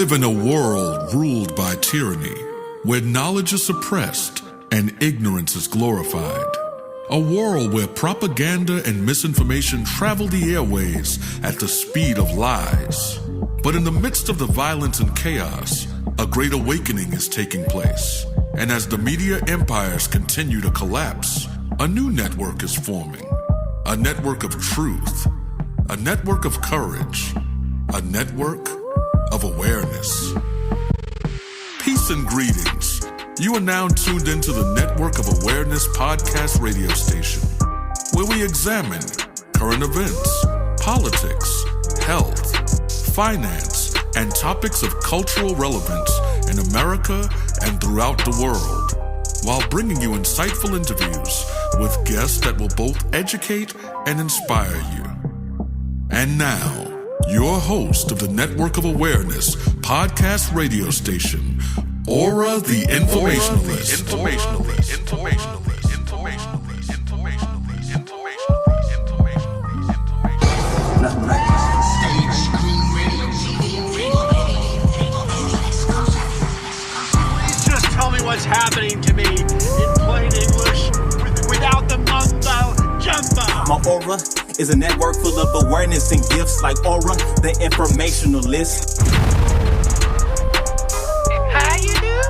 live in a world ruled by tyranny, where knowledge is suppressed and ignorance is glorified. A world where propaganda and misinformation travel the airways at the speed of lies. But in the midst of the violence and chaos, a great awakening is taking place. And as the media empires continue to collapse, a new network is forming. A network of truth. A network of courage. A network of awareness. Peace and greetings. You are now tuned into the Network of Awareness podcast radio station, where we examine current events, politics, health, finance, and topics of cultural relevance in America and throughout the world, while bringing you insightful interviews with guests that will both educate and inspire you. And now, your host of the Network of Awareness podcast radio station, ORRA the Informationalist. Just tell me what's happening to me in plain English without the mumbo jumbo. My aura is a network full of awareness and gifts like ORRA, the Informationalist. How you doing?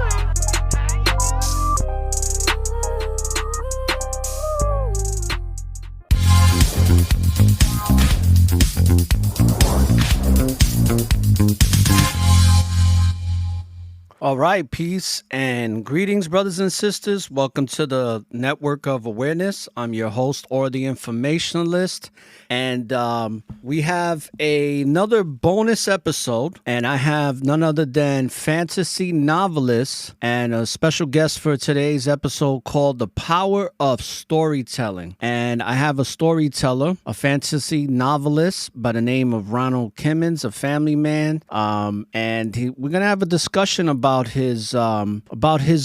All right, peace and greetings, brothers and sisters. Welcome to the Network of Awareness. I'm your host, or the Informationalist, and we have another bonus episode, and I have none other than fantasy novelist and a special guest for today's episode called The Power of Storytelling. And I have a storyteller, a fantasy novelist by the name of Ronald Kimmins, a family man, and we're gonna have a discussion about his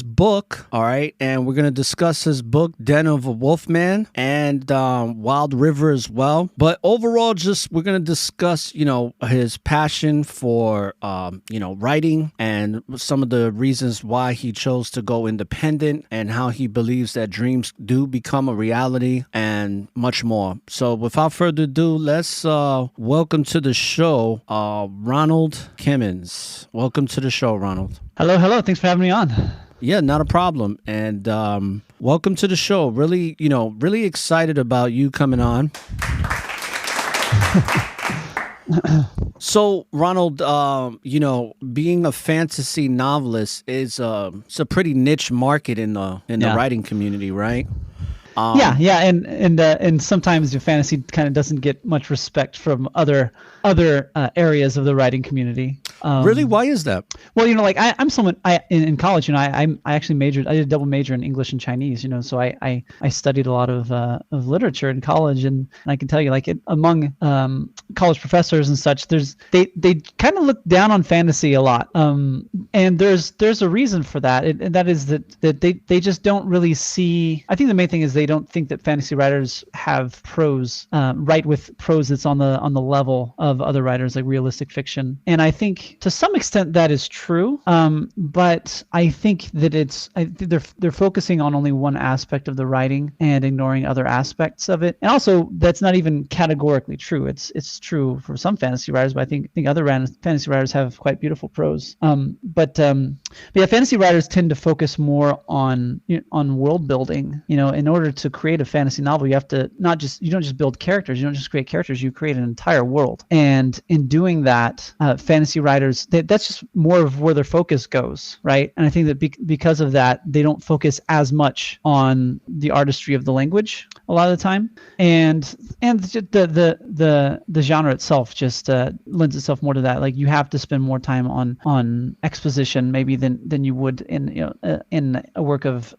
book, all right, and we're gonna discuss his book Den of a Wolfman and Wild River as well. But overall, just we're gonna discuss his passion for writing and some of the reasons why he chose to go independent and how he believes that dreams do become a reality and much more. So without further ado, let's welcome to the show Ronald Kimmins. Welcome to the show, Ronald. Hello. Thanks for having me on. Yeah, not a problem. And welcome to the show. Really, really excited about you coming on. So, Ronald, being a fantasy novelist is it's a pretty niche market in the writing community, right? Yeah, and sometimes your fantasy kind of doesn't get much respect from other areas of the writing community. Really? Why is that? Well, I'm someone in college. I actually majored. I did a double major in English and Chinese. So I studied a lot of literature in college, and I can tell you, among college professors and such, they kind of look down on fantasy a lot. And there's a reason for that, and that is that they just don't really see. I think the main thing is they don't think that fantasy writers have prose, write with prose that's on the level of other writers like realistic fiction. And I think to some extent that is true, but I think that they're focusing on only one aspect of the writing and ignoring other aspects of it. And also, that's not even categorically true. It's true for some fantasy writers, but I think other fantasy writers have quite beautiful prose. But fantasy writers tend to focus more on world building. In order to create a fantasy novel, you have to you don't just build characters, you don't just create characters, you create an entire world. And in doing that, fantasy writers, that's just more of where their focus goes, right? And I think that because of that, they don't focus as much on the artistry of the language a lot of the time, and the genre itself just lends itself more to that. Like, you have to spend more time on exposition maybe than you would in a work of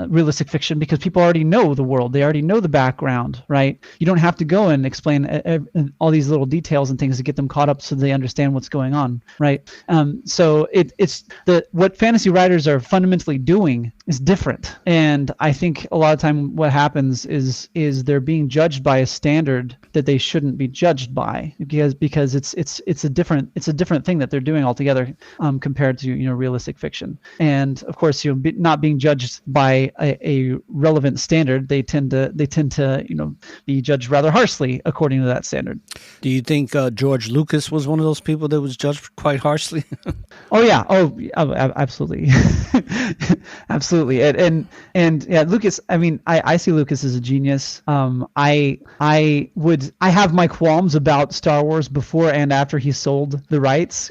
realistic fiction, because people already know the world, they already know the background, right? You don't have to go and explain all these little details and things to get them caught up so they understand understand what's going on, right? So it's what fantasy writers are fundamentally doing is different, and I think a lot of time what happens is they're being judged by a standard that they shouldn't be judged by, because it's a different thing that they're doing altogether, compared to realistic fiction. And of course, not being judged by a relevant standard, they tend to be judged rather harshly according to that standard. Do you think George Lucas was one of those people that was judged quite harshly? Oh yeah. Absolutely. Absolutely. And yeah, Lucas, I mean, I see Lucas as a genius. I have my qualms about Star Wars before and after he sold the rights,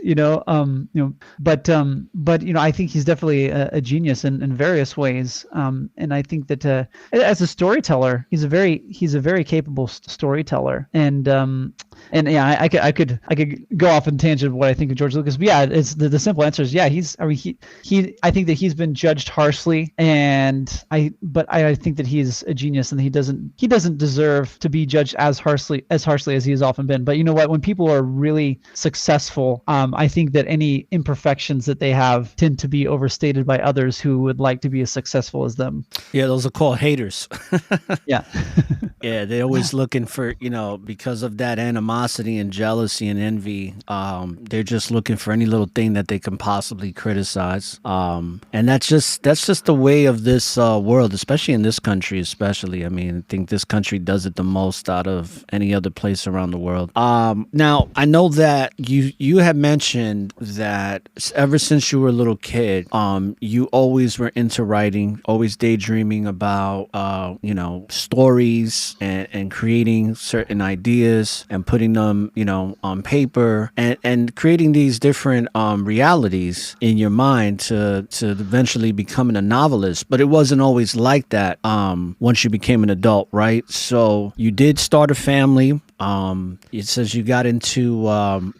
but I think he's definitely a genius in various ways. And I think that as a storyteller, he's a very capable storyteller. And yeah, I could go off on tangent of what I think of George Lucas, but yeah, it's the simple answer is yeah. I think that he's been judged harshly, but I think that he's a genius, and he doesn't deserve to be judged as harshly as he has often been. But you know what? When people are really successful, I think that any imperfections that they have tend to be overstated by others who would like to be as successful as them. Yeah, those are called haters. Yeah. Yeah, they're always looking for, because of that animosity and jealousy and envy, they're just looking for any little thing that they can possibly criticize. And that's just the way of this world, especially in this country, especially. I mean, I think this country does it the most out of any other place around the world. Now, I know that you had mentioned that ever since you were a little kid, you always were into writing, always daydreaming about, stories and creating certain ideas and putting them, on paper and creating these different realities in your mind to eventually becoming a novelist. But it wasn't always like that once you became an adult, right? So you did start a family. It says you got into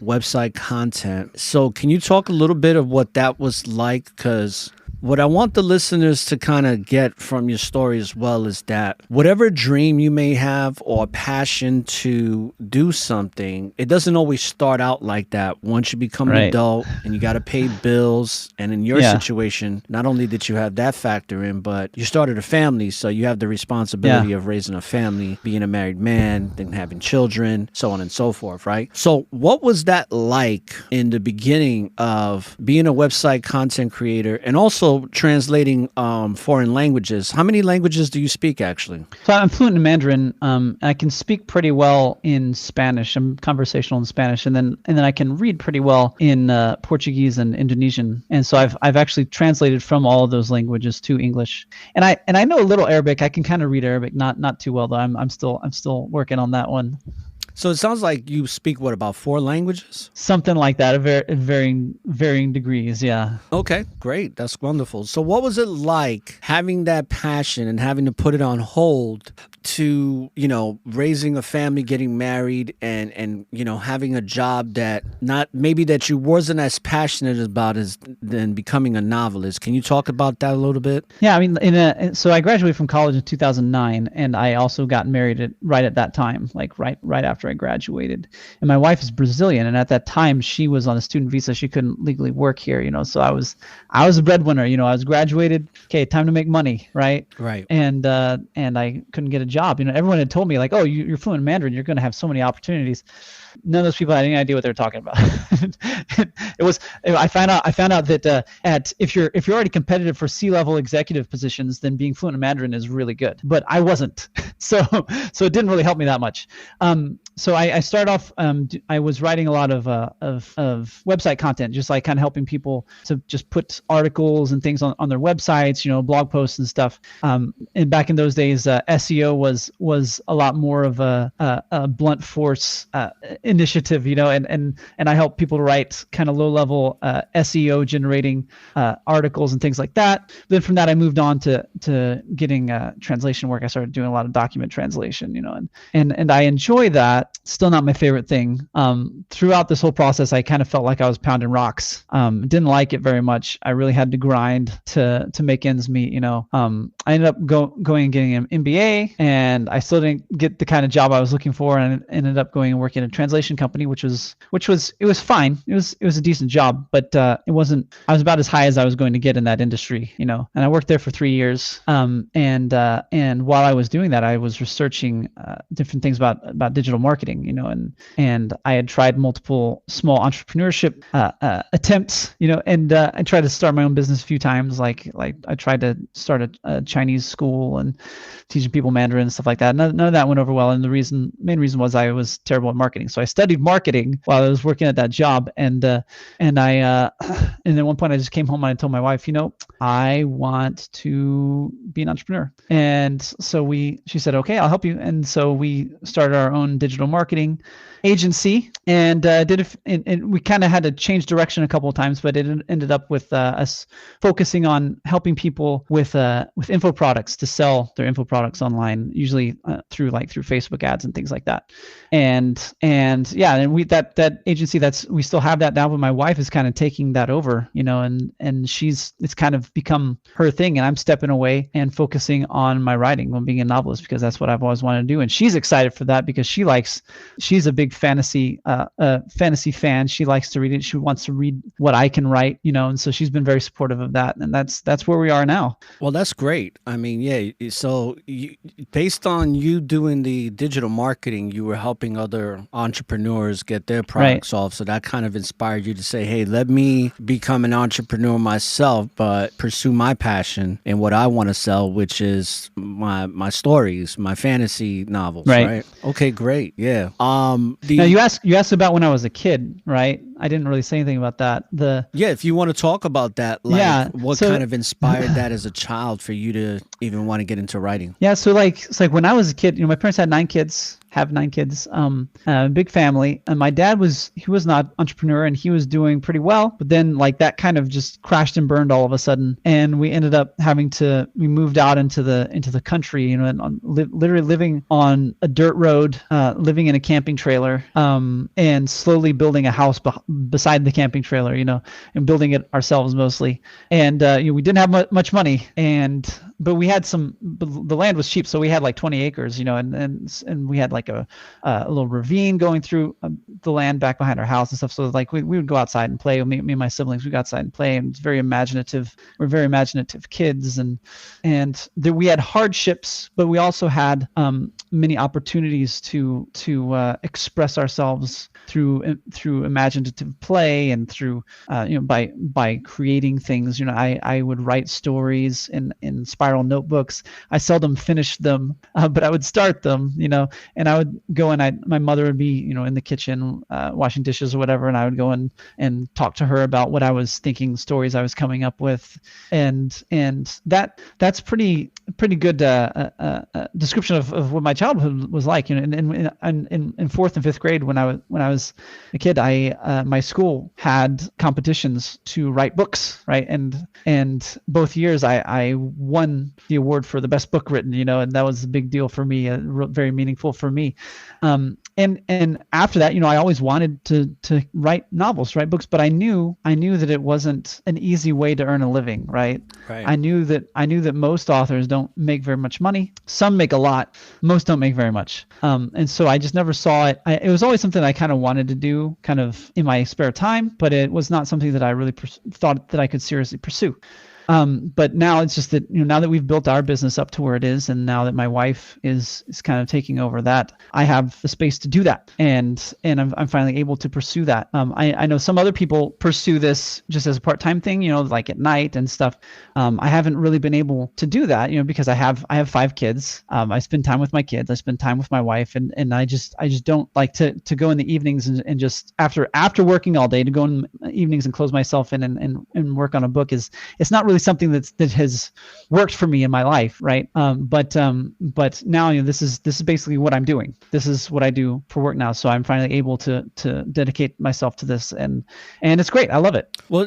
website content. So can you talk a little bit of what that was like? Because what I want the listeners to kind of get from your story as well is that whatever dream you may have or passion to do something, it doesn't always start out like that. Once you become an adult and you got to pay bills, and in your situation, not only did you have that factor in, but you started a family, so you have the responsibility of raising a family, being a married man, then having children, so on and so forth, right? So what was that like in the beginning of being a website content creator and also translating foreign languages? How many languages do you speak, actually? So I'm fluent in Mandarin. I can speak pretty well in Spanish. I'm conversational in Spanish, and then I can read pretty well in Portuguese and Indonesian. And so I've actually translated from all of those languages to English. And I know a little Arabic. I can kind of read Arabic, not too well though. I'm still working on that one. So it sounds like you speak, about 4 languages? Something like that, varying degrees, yeah. Okay, great. That's wonderful. So what was it like having that passion and having to put it on hold to, raising a family, getting married, and having a job that that you wasn't as passionate about as than becoming a novelist? Can you talk about that a little bit? Yeah, I mean, so I graduated from college in 2009, and I also got married right at that time, like right after I graduated. And my wife is Brazilian, and at that time she was on a student visa. She couldn't legally work here, so I was a breadwinner. I was graduated. Okay, time to make money, right? Right. And I couldn't get a job. Everyone had told me like, oh, you're fluent in Mandarin, you're going to have so many opportunities. None of those people had any idea what they were talking about. I found out that if you're already competitive for C-level executive positions, then being fluent in Mandarin is really good. But I wasn't, so it didn't really help me that much. So I started off. I was writing a lot of website content, just like kind of helping people to just put articles and things on their websites, blog posts and stuff. And back in those days, SEO was a lot more of a blunt force initiative, and I help people to write kind of low level SEO generating articles and things like that. Then from that, I moved on to getting translation work. I started doing a lot of document translation, and I enjoy that. that. Still not my favorite thing. Throughout this whole process, I kind of felt like I was pounding rocks. Didn't like it very much. I really had to grind to make ends meet. I ended up going and getting an MBA, and I still didn't get the kind of job I was looking for, and ended up going and working at a translation company, which was fine. It was a decent job, but it wasn't. I was about as high as I was going to get in that industry, and I worked there for 3 years. And while I was doing that, I was researching different things about digital marketing, and I had tried multiple small entrepreneurship attempts, and I tried to start my own business a few times. Like I tried to start a Chinese school and teaching people Mandarin and stuff like that. None of that went over well, and the main reason was I was terrible at marketing. So I studied marketing while I was working at that job, and at one point I just came home and I told my wife, I want to be an entrepreneur. And so she said, okay, I'll help you. And so we started our own digital marketing agency, and and we kind of had to change direction a couple of times, but it ended up with us focusing on helping people with info products to sell their info products online, usually through Facebook ads and things like that. And we that agency we still have that now, but my wife is kind of taking that over, and it's kind of become her thing, and I'm stepping away and focusing on my writing, on being a novelist, because that's what I've always wanted to do. And she's excited for that because she's a big fantasy fan. She likes to read it. She wants to read what I can write, and so she's been very supportive of that. And that's where we are now. Well, that's great. I mean, yeah. So based on you doing the digital marketing, you were helping other entrepreneurs get their products off. So that kind of inspired you to say, hey, let me become an entrepreneur myself, but pursue my passion and what I want to sell, which is my stories, my fantasy novels. Right. Okay, great. Yeah. Now you asked about when I was a kid, right? I didn't really say anything about that. If you want to talk about that, what kind of inspired that as a child for you to even want to get into writing? Yeah, so it's like when I was a kid, my parents had 9 kids. Have 9 kids, big family. And my dad was not entrepreneur, and he was doing pretty well. But then that kind of just crashed and burned all of a sudden. And we ended up we moved out into the country, and literally living on a dirt road, living in a camping trailer, and slowly building a house beside the camping trailer, and building it ourselves mostly. And we didn't have much money, but we had the land was cheap, so we had 20 acres, and we had a little ravine going through the land back behind our house and stuff. So we would go outside and play. Me and my siblings, we go outside and play, and it's very imaginative. We're very imaginative kids, and we had hardships, but we also had many opportunities to express ourselves through imaginative play and through by creating things. I would write stories in spiral notebooks. I seldom finished them, but I would start them, and I would go and my mother would be, in the kitchen washing dishes or whatever, and I would go and talk to her about what I was thinking, stories I was coming up with, and that's pretty good description of what my childhood was like. In 4th and 5th grade, when I was a kid, my school had competitions to write books, right? And both years I won the award for the best book written, and that was a big deal for me, very meaningful for me. And after that, I always wanted to write novels, write books, but I knew that it wasn't an easy way to earn a living, right? I knew that most authors don't make very much money. Some make a lot, most don't make very much. And so I just never saw it. It was always something I kind of wanted to do kind of in my spare time, but it was not something that I really thought that I could seriously pursue. But now it's just that, now that we've built our business up to where it is, and now that my wife is kind of taking over that, I have the space to do that. And I'm finally able to pursue that. I know some other people pursue this just as a part-time thing, like at night and stuff. I haven't really been able to do that, because I have 5 kids. I spend time with my kids. I spend time with my wife, and I just don't like to go in the evenings and just after working all day to go in the evenings and close myself in and work on a book it's not really something that has worked for me in my life, right? But now, this is basically what I'm doing. This is what I do for work now. So I'm finally able to dedicate myself to this, and it's great. I love it. Well,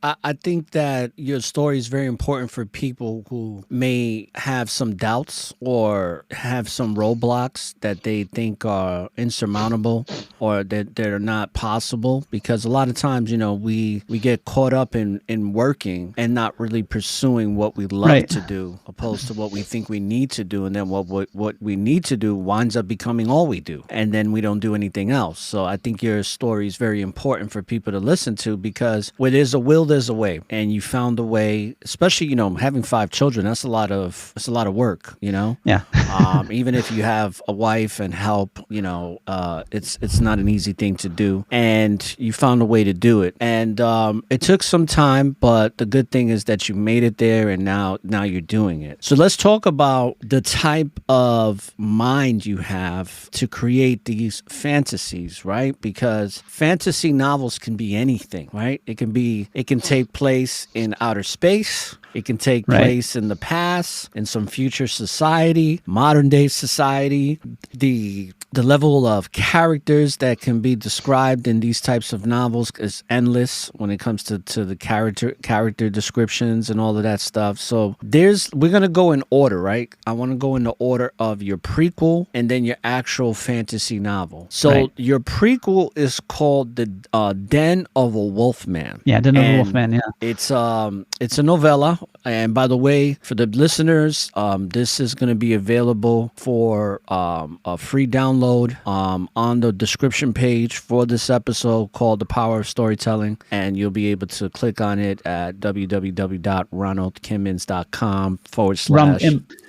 I think that your story is very important for people who may have some doubts or have some roadblocks that they think are insurmountable or that are not possible. Because a lot of times, we get caught up in working and not really pursuing what we love to do, opposed to what we think we need to do, and then what we need to do winds up becoming all we do, and then we don't do anything else. So I think your story is very important for people to listen to, because where there's a will, there's a way, and you found a way. Especially, having 5 children, that's a lot of work. Yeah. Even if you have a wife and help, it's not an easy thing to do, and you found a way to do it. And it took some time, but the good thing is that you made it there, and now you're doing it. So let's talk about the type of mind you have to create these fantasies, right? Because fantasy novels can be anything, right? It can take place in outer space. It can take place in the past, in some future society, modern day society. The level of characters that can be described in these types of novels is endless when it comes to the character descriptions and all of that stuff. So we're gonna go in order, right? I want to go in the order of your prequel and then your actual fantasy novel. So your prequel is called The Den of a Wolfman. Yeah, Den of a Wolfman. Yeah, it's a novella. And by the way, for the listeners, this is going to be available for a free download on the description page for this episode called The Power of Storytelling. And you'll be able to click on it at www.ronaldkimmins.com/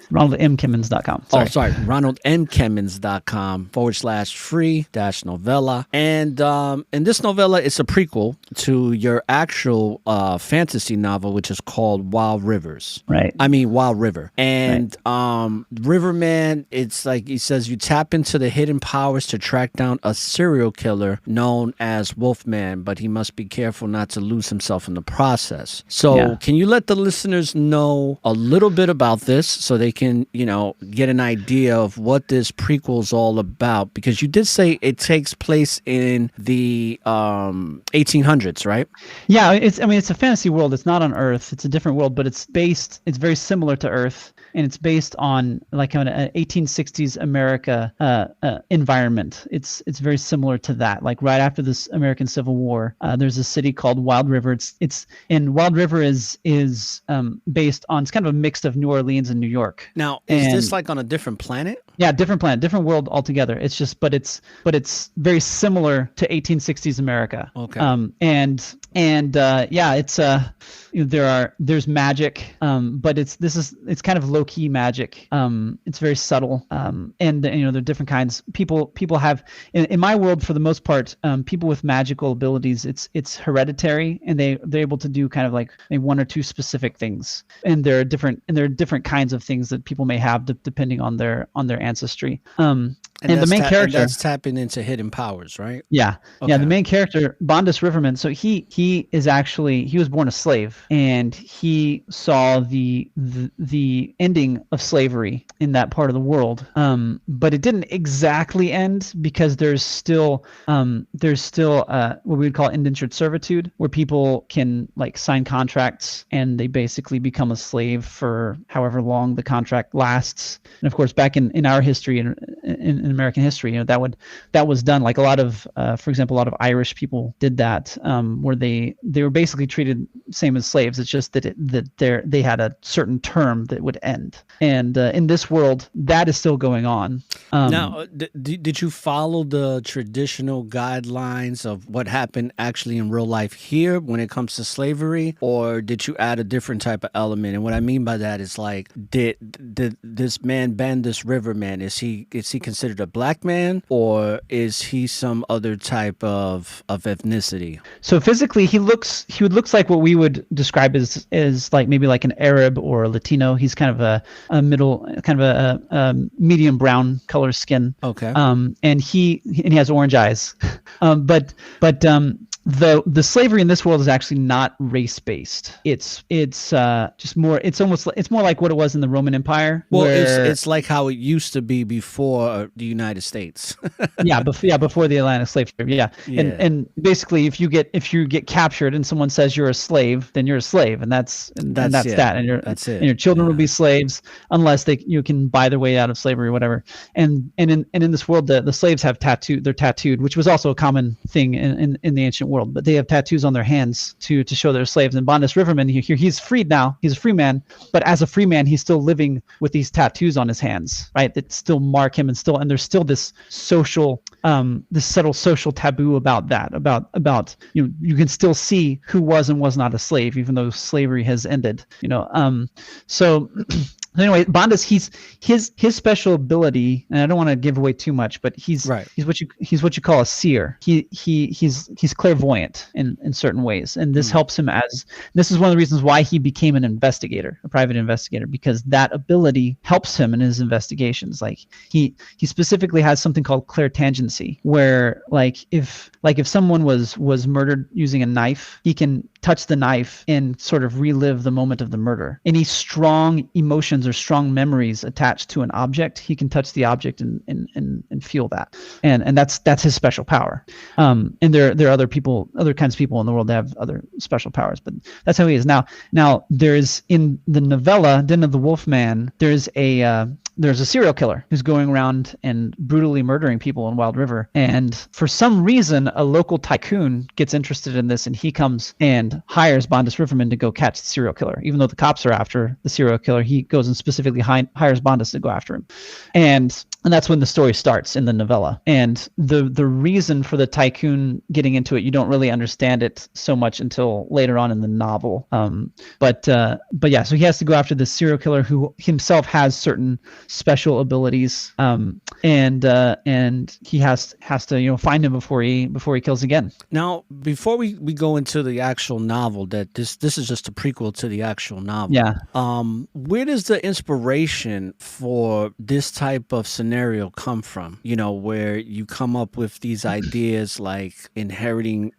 RonaldMKimmins.com. RonaldMKimmins.com /free-novella. And in this novella, it's a prequel to your actual fantasy novel, which is called Wild Rivers. Right. I mean, Wild River. And Riverman, it's like he says, you tap into the hidden powers to track down a serial killer known as Wolfman, but he must be careful not to lose himself in the process. So can you let the listeners know a little bit about this so they can, get an idea of what this prequel is all about? Because you did say it takes place in the 1800s, right? Yeah, it's a fantasy world. It's not on Earth. It's a different world, but it's very similar to Earth, and it's based on like an 1860s America environment. It's very similar to that. Like right after this American Civil War, there's a city called Wild River. And Wild River is based on, it's kind of a mix of New Orleans and New York. Now, is this like on a different planet? Yeah, different planet, different world altogether. It's just, but it's very similar to 1860s America. Okay. There's magic, but it's kind of low key magic. It's very subtle. And there are different kinds. People have in my world, for the most part, people with magical abilities, it's hereditary, and they're able to do kind of like one or two specific things. And there are different kinds of things that people may have depending on their ancestry. And the main character, that's tapping into hidden powers, right? Yeah. Okay. Yeah. The main character, Bondus Riverman. So he was born a slave, and he saw the ending of slavery in that part of the world. But it didn't exactly end, because there's still what we would call indentured servitude, where people can like sign contracts and they basically become a slave for however long the contract lasts. And of course, back in our history and in American history, that was done. Like a lot of, for example, a lot of Irish people did that, where they were basically treated same as slaves. It's just that they had a certain term that would end. And in this world, that is still going on. Now, did you follow the traditional guidelines of what happened actually in real life here when it comes to slavery, or did you add a different type of element? And what I mean by that is like, did this man Ben, this Riverman, is he considered a black man, or is he some other type of ethnicity? So physically, he looks like what we would describe as like maybe like an Arab or a Latino. He's kind of a middle, kind of a medium brown color skin. Okay. And he has orange eyes. But the slavery in this world is actually not race based. It's just more. It's more like what it was in the Roman Empire. Well, where, it's like how it used to be before the United States. before the Atlantic slave trade. Yeah. Yeah. And basically, if you get captured and someone says you're a slave, then you're a slave, and that's that. That's it. And your children will be slaves unless you can buy their way out of slavery or whatever. And in this world, the slaves have they're tattooed, which was also a common thing in the ancient world. But they have tattoos on their hands to show they're slaves. And Bondus Riverman, he's freed now. He's a free man, but as a free man, he's still living with these tattoos on his hands, right? That still mark him, and there's still this social, this subtle social taboo about that. About you can still see who was and was not a slave, even though slavery has ended. So. Anyway, Bondus, his special ability, and I don't want to give away too much, but he's what you call a seer. He's clairvoyant in certain ways, and this helps him this is one of the reasons why he became an investigator, a private investigator, because that ability helps him in his investigations. Like he specifically has something called clairtangency, where if someone was murdered using a knife, he can touch the knife and sort of relive the moment of the murder. Any strong emotions or strong memories attached to an object, he can touch the object and feel that. And that's his special power. And there are other kinds of people in the world that have other special powers, but that's how he is. Now there's in the novella Den of the Wolfman, there's a serial killer who's going around and brutally murdering people in Wild River. And for some reason, a local tycoon gets interested in this, and he comes and hires Bondus Riverman to go catch the serial killer. Even though the cops are after the serial killer, he goes and specifically hires Bondus to go after him. And that's when the story starts in the novella. And the reason for the tycoon getting into it, you don't really understand it so much until later on in the novel. But yeah, so he has to go after this serial killer who himself has certain special abilities, and he has to find him before he kills again. Now, before we go into the actual novel, that this is just a prequel to the actual novel. Yeah. Where does the inspiration for this type of scenario come from? Where you come up with these ideas like inheriting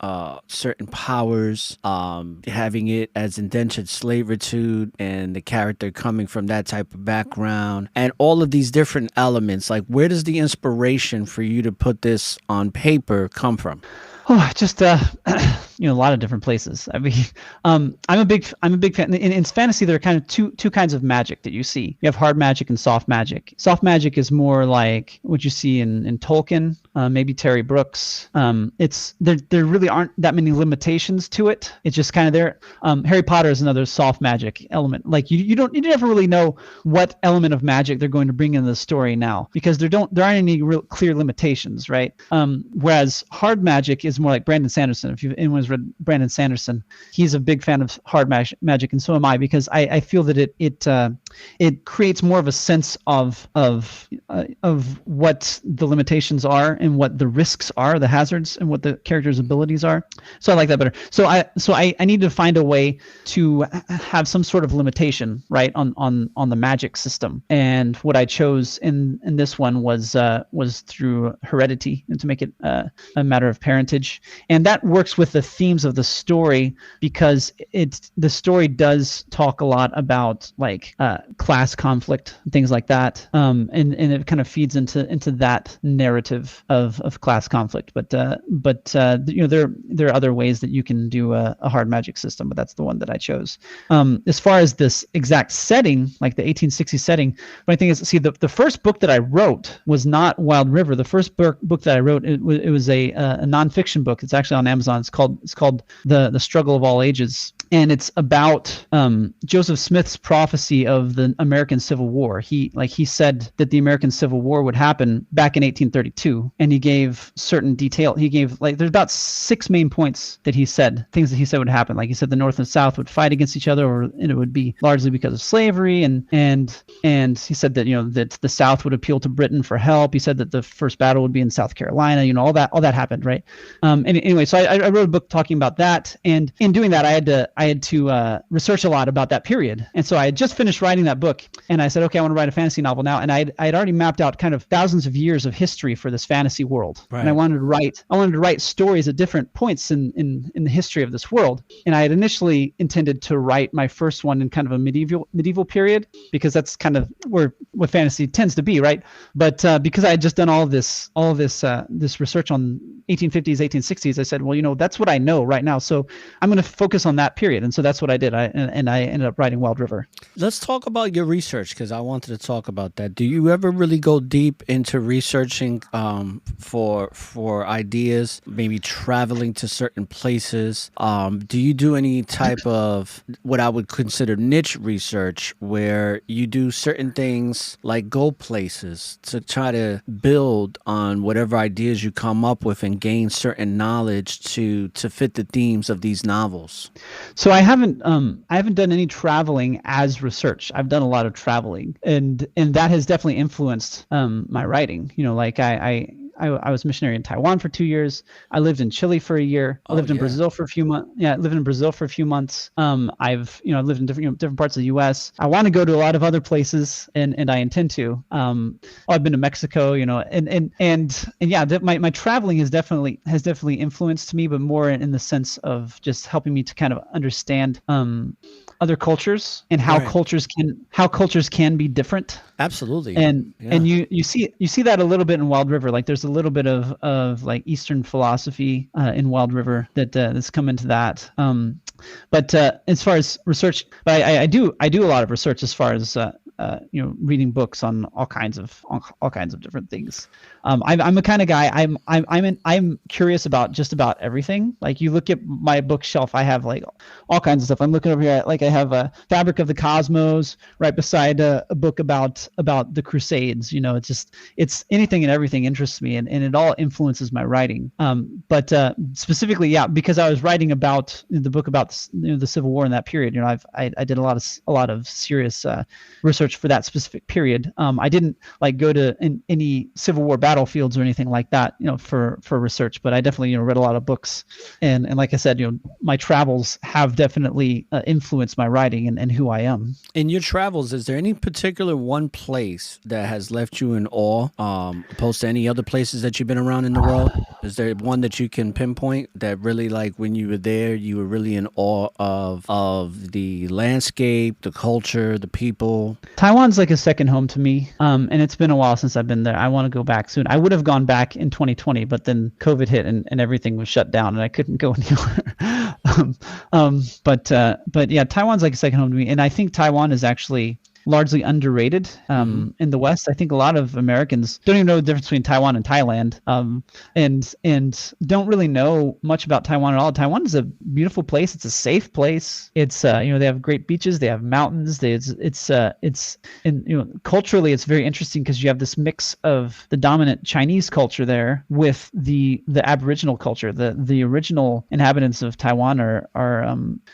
certain powers, having it as indentured servitude, and the character coming from that type of background, and all of these different elements. Like, where does the inspiration for you to put this on paper come from? Oh, just a lot of different places. I mean, I'm a big fan. In fantasy, there are kind of two kinds of magic that you see. You have hard magic and soft magic. Soft magic is more like what you see in Tolkien, maybe Terry Brooks. There really aren't that many limitations to it. It's just kind of there. Harry Potter is another soft magic element. Like you never really know what element of magic they're going to bring into the story now, because there aren't any real clear limitations, right? Whereas hard magic is more like Brandon Sanderson. If anyone's read Brandon Sanderson, he's a big fan of hard magic, and so am I, because I feel that it creates more of a sense of what the limitations are and what the risks are, the hazards, and what the character's abilities are. So I like that better. So I need to find a way to have some sort of limitation, right, on the magic system. And what I chose in this one was through heredity, and to make it a matter of parentage. And that works with the themes of the story, because the story does talk a lot about class conflict and things like that, and it kind of feeds into that narrative of class conflict. But there are other ways that you can do a hard magic system, but that's the one that I chose. As far as this exact setting, like the 1860s setting, but I think is, see, the first book that I wrote was not Wild River. The first book that I wrote, it was a nonfiction book. It's actually on Amazon. It's called The Struggle of All Ages, and it's about Joseph Smith's prophecy of the American Civil War. He said that the American Civil War would happen back in 1832, and he gave certain detail. He gave there's about 6 main points that he said, things that he said would happen. Like he said, the North and South would fight against each other, and it would be largely because of slavery, and he said that that the South would appeal to Britain for help. He said that the first battle would be in South Carolina. All that happened, right? And anyway, so I wrote a book talking about that, and in doing that, I had to research a lot about that period. And so I had just finished writing that book, and I said, okay, I want to write a fantasy novel now. And I had already mapped out kind of thousands of years of history for this fantasy world. Right. And I wanted to write stories at different points in the history of this world. And I had initially intended to write my first one in kind of a medieval period, because that's kind of what fantasy tends to be, right? But because I had just done all this research on 1850s, 1860s, I said, well, that's what I know right now, so I'm going to focus on that period. And so that's what I did. I ended up writing Wild River. Let's talk about your research, because I wanted to talk about that. Do you ever really go deep into researching for ideas, maybe traveling to certain places? Do you do any type of what I would consider niche research, where you do certain things like go places to try to build on whatever ideas you come up with and gain certain knowledge to fit the themes of these novels? So I haven't done any traveling as research. I've done a lot of traveling, and that has definitely influenced my writing. Like I was missionary in Taiwan for 2 years. I lived in Chile for a year. I lived in Brazil for a few months. Yeah, I lived in Brazil for a few months. I've lived in different parts of the U.S. I want to go to a lot of other places, and I intend to. I've been to Mexico, and yeah, my traveling has definitely influenced me, but more in the sense of just helping me to kind of understand other cultures and how cultures can be different. Absolutely. And you see that a little bit in Wild River. Like there's a little bit of like Eastern philosophy in Wild River that's come into that. But as far as research, but I do a lot of research as far as reading books on all kinds of different things. I'm a kind of guy. I'm curious about just about everything. Like you look at my bookshelf, I have like all kinds of stuff. I'm looking over here. Like I have a Fabric of the Cosmos right beside a book about the Crusades. It's anything and everything interests me, and it all influences my writing. But specifically, because I was writing about the book about the Civil War in that period. I did a lot of serious research for that specific period. I didn't like go to any Civil War battlefields or anything like that, for research, but I definitely, read a lot of books, and like I said, my travels have definitely influenced my writing and who I am. In your travels, is there any particular one place that has left you in awe, opposed to any other places that you've been around in the world? Is there one that you can pinpoint that really, like, when you were there, you were really in awe of the landscape, the culture, the people? Taiwan's like a second home to me, and it's been a while since I've been there. I want to go back soon. I would have gone back in 2020, but then COVID hit and everything was shut down, and I couldn't go anywhere. But yeah, Taiwan's like a second home to me, and I think Taiwan is actually largely underrated in the West. I think a lot of Americans don't even know the difference between Taiwan and Thailand, and don't really know much about Taiwan at all. Taiwan is a beautiful place. It's a safe place. It's they have great beaches. They have mountains. Culturally it's very interesting because you have this mix of the dominant Chinese culture there with the Aboriginal culture. The original inhabitants of Taiwan are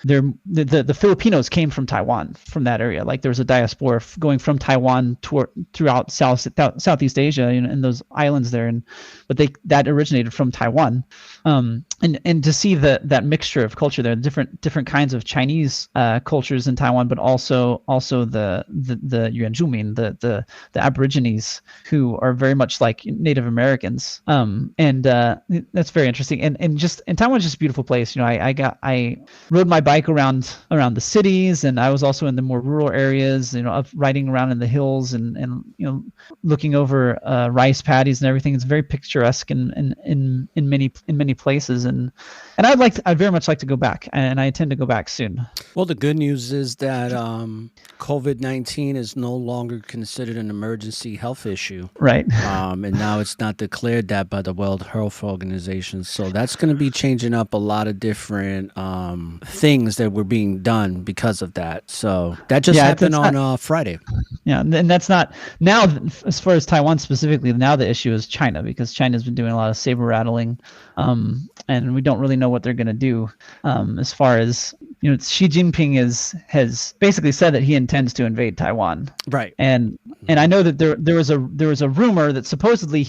the Filipinos came from Taiwan, from that area. Like there was a diaspora going from Taiwan throughout Southeast Asia and those islands there, but that originated from Taiwan, and to see that mixture of culture there, different kinds of Chinese cultures in Taiwan, but also the Yuanzhumin, the Aborigines, who are very much like Native Americans, and that's very interesting. And Taiwan's just a beautiful place. I rode my bike around the cities, and I was also in the more rural areas, up riding around in the hills and looking over rice paddies and everything. It's very picturesque in many places, and I'd very much like to go back, and I intend to go back soon. Well, the good news is that COVID-19 is no longer considered an emergency health issue, right? And now it's not declared that by the World Health Organization. So that's going to be changing up a lot of different things that were being done because of that. So that just happened on Friday. Yeah, and that's not now, as far as Taiwan specifically. Now the issue is China, because China's been doing a lot of saber rattling, and we don't really know what they're going to do as far as Xi Jinping has basically said that he intends to invade Taiwan. Right. And I know that there was a rumor that supposedly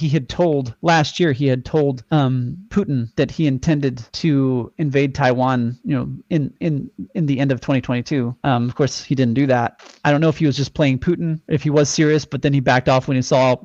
last year he had told Putin that he intended to invade Taiwan, in the end of 2022. Of course, he didn't do that. I don't know if he was just playing Putin, if he was serious, but then he backed off when he saw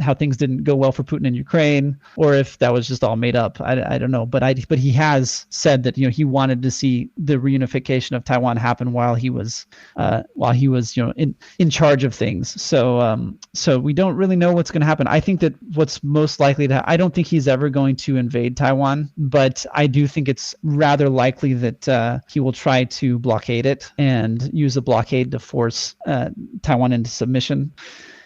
how things didn't go well for Putin in Ukraine, or if that was just all made up. I don't know. But he has said that he wanted to see the reunification of Taiwan happen while he was in charge of things. So we don't really know what's going to happen. I think that what's most likely I don't think he's ever going to invade Taiwan, but I do think it's rather likely that he will try to blockade it and use a blockade to force Taiwan into submission.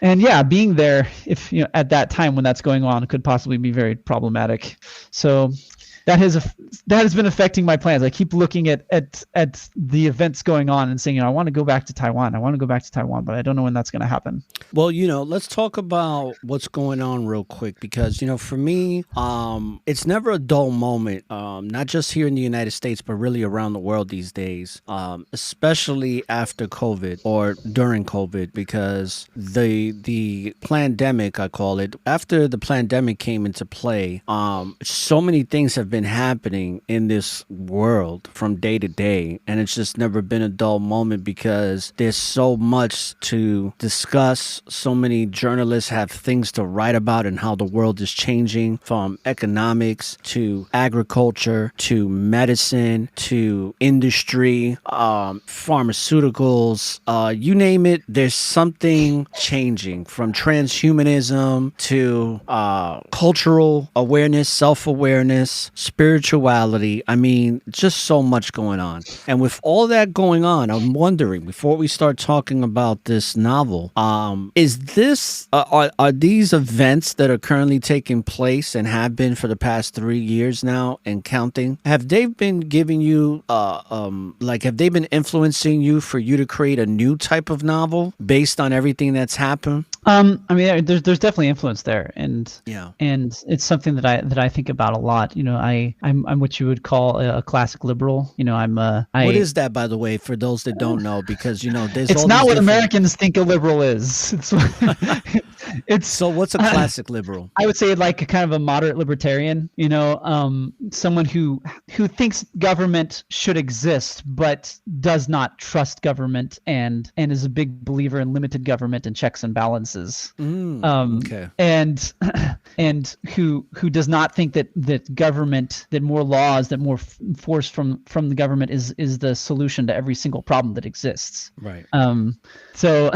And yeah, being there, if at that time when that's going on, could possibly be very problematic. So that has been affecting my plans. I keep looking at the events going on and saying, I want to go back to Taiwan. But I don't know when that's going to happen. Well, let's talk about what's going on real quick, because for me, it's never a dull moment, not just here in the United States, but really around the world these days, especially after COVID or during COVID, because the pandemic, I call it, after the pandemic came into play, so many things have been happening in this world from day to day, and it's just never been a dull moment because there's so much to discuss. So many journalists have things to write about and how the world is changing, from economics to agriculture to medicine to industry, pharmaceuticals, you name it. There's something changing, from transhumanism to cultural awareness, self-awareness, spirituality. I mean, just so much going on. And with all that going on, I'm wondering, before we start talking about this novel, is this are these events that are currently taking place and have been for the past 3 years now and counting, have they been giving you have they been influencing you for you to create a new type of novel based on everything that's happened? I mean, there's definitely influence there, and yeah, and it's something that I think about a lot. I'm what you would call a classic liberal. What is that, by the way, for those that don't know? Because there's it's not what Americans think a liberal is. So what's a classic liberal? I would say like a kind of a moderate libertarian. Someone who thinks government should exist but does not trust government and is a big believer in limited government and checks and balances. Okay. And who does not think that government, that more laws, that more force from the government is the solution to every single problem that exists. Right. So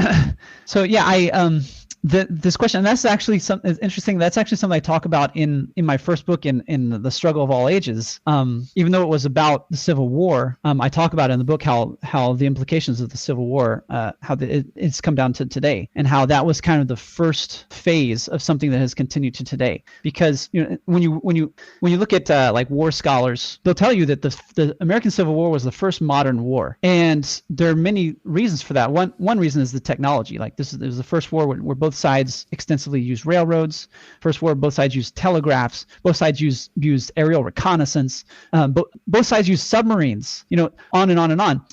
yeah, this question, and that's actually something interesting. That's actually something I talk about in my first book, in The Struggle of All Ages. Even though it was about the Civil War, I talk about in the book how the implications of the Civil War, it's come down to today, and how that was kind of the first phase of something that has continued to today. Because when you look at like war scholars, they'll tell you that the American Civil War was the first modern war, and there are many reasons for that. One reason is the technology. Like this was the first war where both sides extensively used railroads. First war, both sides used telegraphs. Both sides used aerial reconnaissance. Both sides used submarines. On and on and on.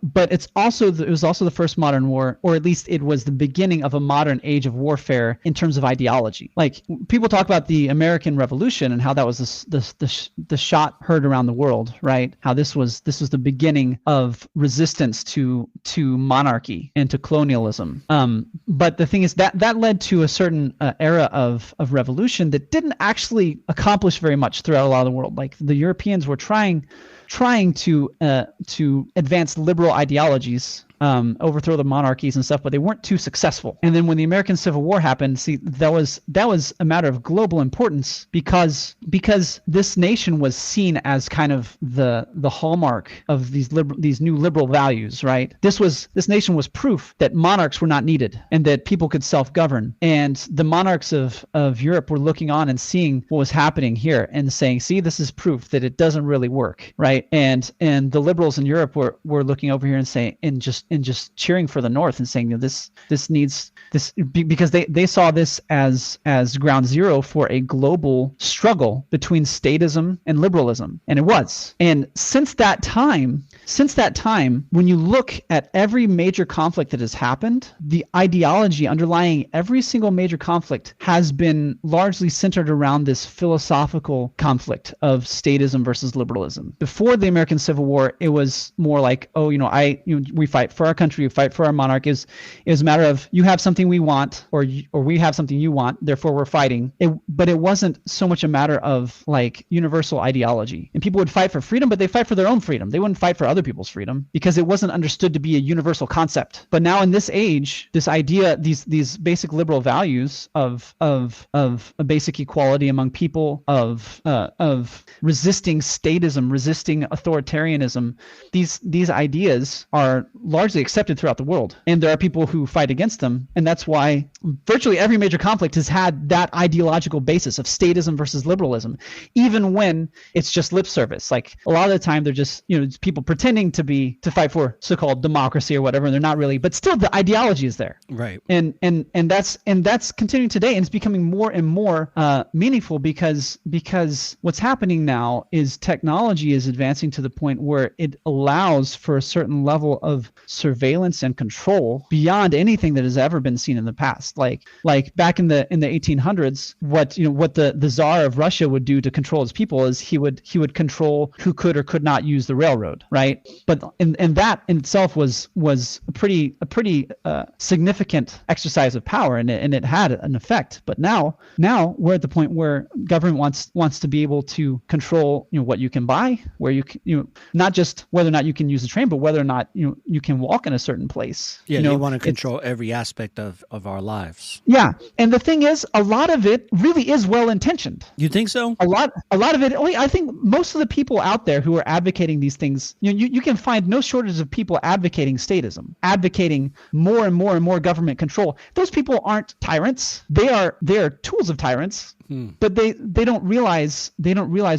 But it was also the first modern war, or at least it was the beginning of a modern age of warfare in terms of ideology. Like people talk about the American Revolution and how that was the shot heard around the world, right? How this was the beginning of resistance to monarchy and to colonialism. But the thing is that led to a certain era of revolution that didn't actually accomplish very much throughout a lot of the world. Like the Europeans were trying to advance liberal ideologies, overthrow the monarchies and stuff, but they weren't too successful. And then when the American Civil War happened, see, that was a matter of global importance because this nation was seen as kind of the hallmark of these new liberal values, right? This nation was proof that monarchs were not needed and that people could self-govern. And the monarchs of Europe were looking on and seeing what was happening here and saying, see, this is proof that it doesn't really work, right? And the liberals in Europe were looking over here and saying, and just just cheering for the North and saying, this needs this, because they saw this as ground zero for a global struggle between statism and liberalism, and it was. And since that time, when you look at every major conflict that has happened, the ideology underlying every single major conflict has been largely centered around this philosophical conflict of statism versus liberalism. Before the American Civil War, it was more like, we fight for our country, we fight for our monarch. It was a matter of, you have something we want, or we have something you want, therefore we're fighting. But it wasn't so much a matter of like universal ideology. And people would fight for freedom, but they fight for their own freedom. They wouldn't fight for other people's freedom because it wasn't understood to be a universal concept. But now in this age, this idea, these basic liberal values of a basic equality among people, of resisting statism, resisting authoritarianism, these ideas are largely accepted throughout the world. And there are people who fight against them. And that's why virtually every major conflict has had that ideological basis of statism versus liberalism, even when it's just lip service. Like a lot of the time they're just, it's people pretending to fight for so-called democracy or whatever, and they're not really, but still the ideology is there. Right. And that's continuing today, and it's becoming more and more meaningful because what's happening now is technology is advancing to the point where it allows for a certain level of surveillance and control beyond anything that has ever been seen in the past. Like back in the 1800s, what the Tsar of Russia would do to control his people is he would control who could or could not use the railroad, right? But and that in itself was a pretty significant exercise of power, and it had an effect. But now we're at the point where government wants to be able to control what you can buy, where you not just whether or not you can use the train, but whether or not you can walk in a certain place. Yeah, they want to control every aspect of our lives. Yeah, and the thing is, a lot of it really is well intentioned. You think so? A lot of it. I think most of the people out there who are advocating these things, you can find no shortage of people advocating statism, advocating more and more and more government control. Those people aren't tyrants. They are tools of tyrants. But they don't realize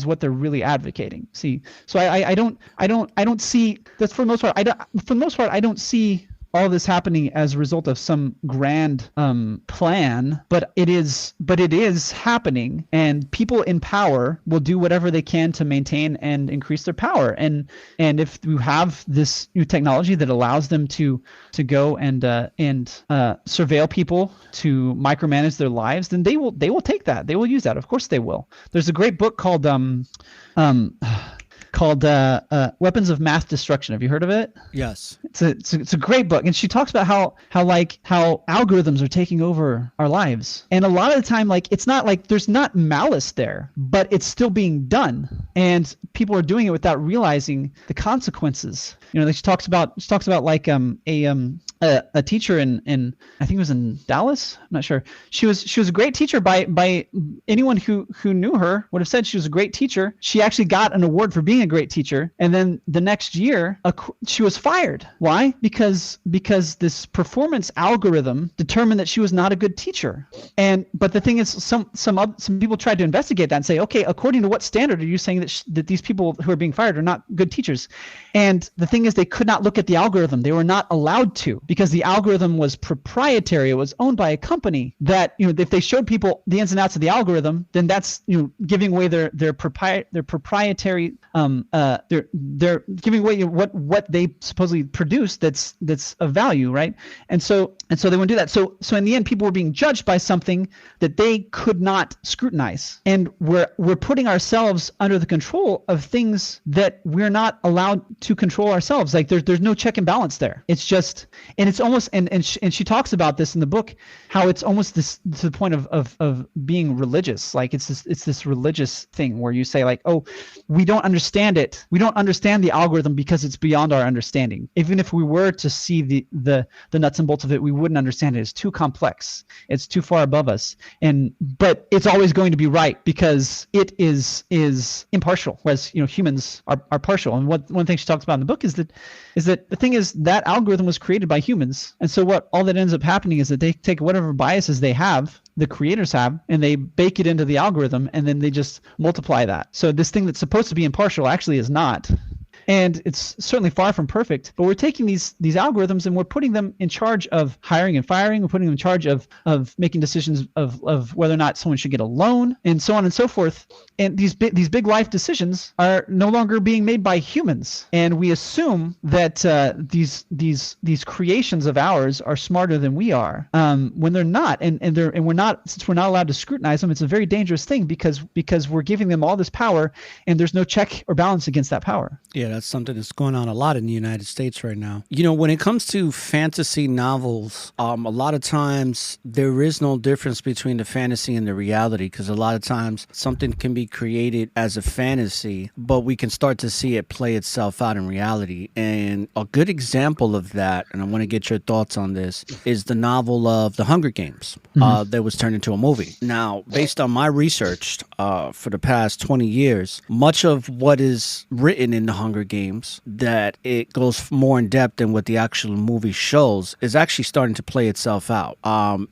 what they're really advocating. See, so I don't see that's for the most part. I don't see all this happening as a result of some grand plan, but it is happening, and people in power will do whatever they can to maintain and increase their power. And if you have this new technology that allows them to go and surveil people, to micromanage their lives, then they will take that. They will use that. Of course they will. There's a great book called Weapons of Mass Destruction. Have you heard of it? Yes. It's a great book, and she talks about how algorithms are taking over our lives. And a lot of the time, it's not like there's not malice there, but it's still being done, and people are doing it without realizing the consequences. She talks about a teacher in I think it was in Dallas. I'm not sure. She was a great teacher by anyone who knew her would have said she was a great teacher. She actually got an award for being a great teacher, and then the next year she was fired. Why? Because this performance algorithm determined that she was not a good teacher. But the thing is, some people tried to investigate that and say, okay, according to what standard are you saying that these people who are being fired are not good teachers? And the thing is, they could not look at the algorithm. They were not allowed to, because the algorithm was proprietary. It was owned by a company that, if they showed people the ins and outs of the algorithm, then that's, giving away their proprietary, they're giving away what they supposedly produce that's of value, right? And so they wouldn't do that. So in the end, people were being judged by something that they could not scrutinize. And we're putting ourselves under the control of things that we're not allowed to control ourselves. Like there's no check and balance there. It's just, and it's almost, and she talks about this in the book, how it's almost this to the point of being religious. Like it's this religious thing where you say like, oh, we don't understand it. We don't understand the algorithm because it's beyond our understanding. Even if we were to see the nuts and bolts of it, we wouldn't understand it. It's too complex. It's too far above us. But it's always going to be right because it is impartial, whereas humans are partial. And one thing she talks about in the book is that the thing is that algorithm was created by humans, and so all that ends up happening is that they take whatever biases they have, the creators have, and they bake it into the algorithm, and then they just multiply that. So this thing that's supposed to be impartial actually is not. and it's certainly far from perfect. But we're taking these algorithms and we're putting them in charge of hiring and firing. We're putting them in charge of making decisions of whether or not someone should get a loan, and so on and so forth. And these big life decisions are no longer being made by humans, and we assume that these creations of ours are smarter than we are, when they're not. And we're not, since we're not allowed to scrutinize them. It's a very dangerous thing because we're giving them all this power, and there's no check or balance against that power. Yeah, that's something that's going on a lot in the United States right now. When it comes to fantasy novels, a lot of times there is no difference between the fantasy and the reality, because a lot of times something can be created as a fantasy, but we can start to see it play itself out in reality. And a good example of that, and I want to get your thoughts on this, is the novel of The Hunger Games that was turned into a movie. Now, based on my research for the past 20 years, much of what is written in The Hunger Games, that it goes more in depth than what the actual movie shows, is actually starting to play itself out,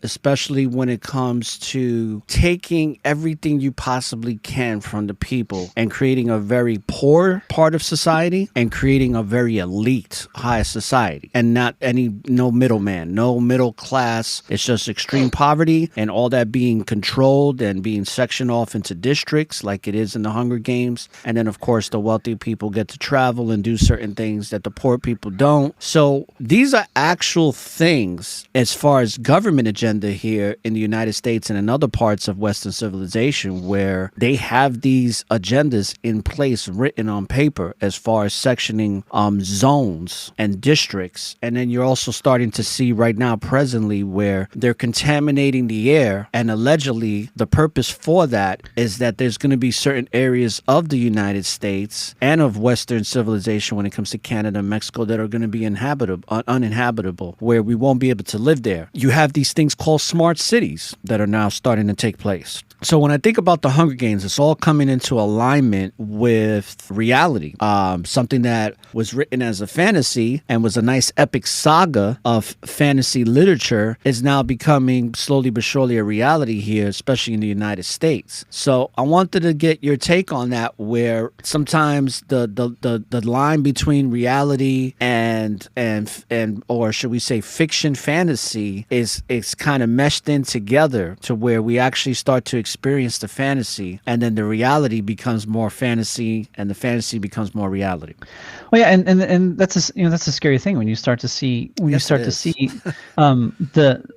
especially when it comes to taking everything you possibly can from the people and creating a very poor part of society and creating a very elite high society, and no middleman, no middle class. It's just extreme poverty, and all that being controlled and being sectioned off into districts like it is in the Hunger Games. And then, of course, the wealthy people get to travel and do certain things that the poor people don't. So these are actual things as far as government agenda here in the United States and in other parts of Western civilization, where they have these agendas in place written on paper as far as sectioning zones and districts. And then you're also starting to see right now presently where they're contaminating the air, and allegedly the purpose for that is that there's going to be certain areas of the United States and of Western civilization when it comes to Canada and Mexico that are going to be uninhabitable, where we won't be able to live there. You have these things called smart cities that are now starting to take place. So when I think about the Hunger Games, it's all coming into alignment with reality. Something that was written as a fantasy and was a nice epic saga of fantasy literature is now becoming slowly but surely a reality here, especially in the United States. So I wanted to get your take on that, where sometimes the line between reality and or should we say fiction fantasy is kind of meshed in together, to where we actually start to experience the fantasy, and then the reality becomes more fantasy, and the fantasy becomes more reality. Well, yeah, and that's a scary thing when you start to see the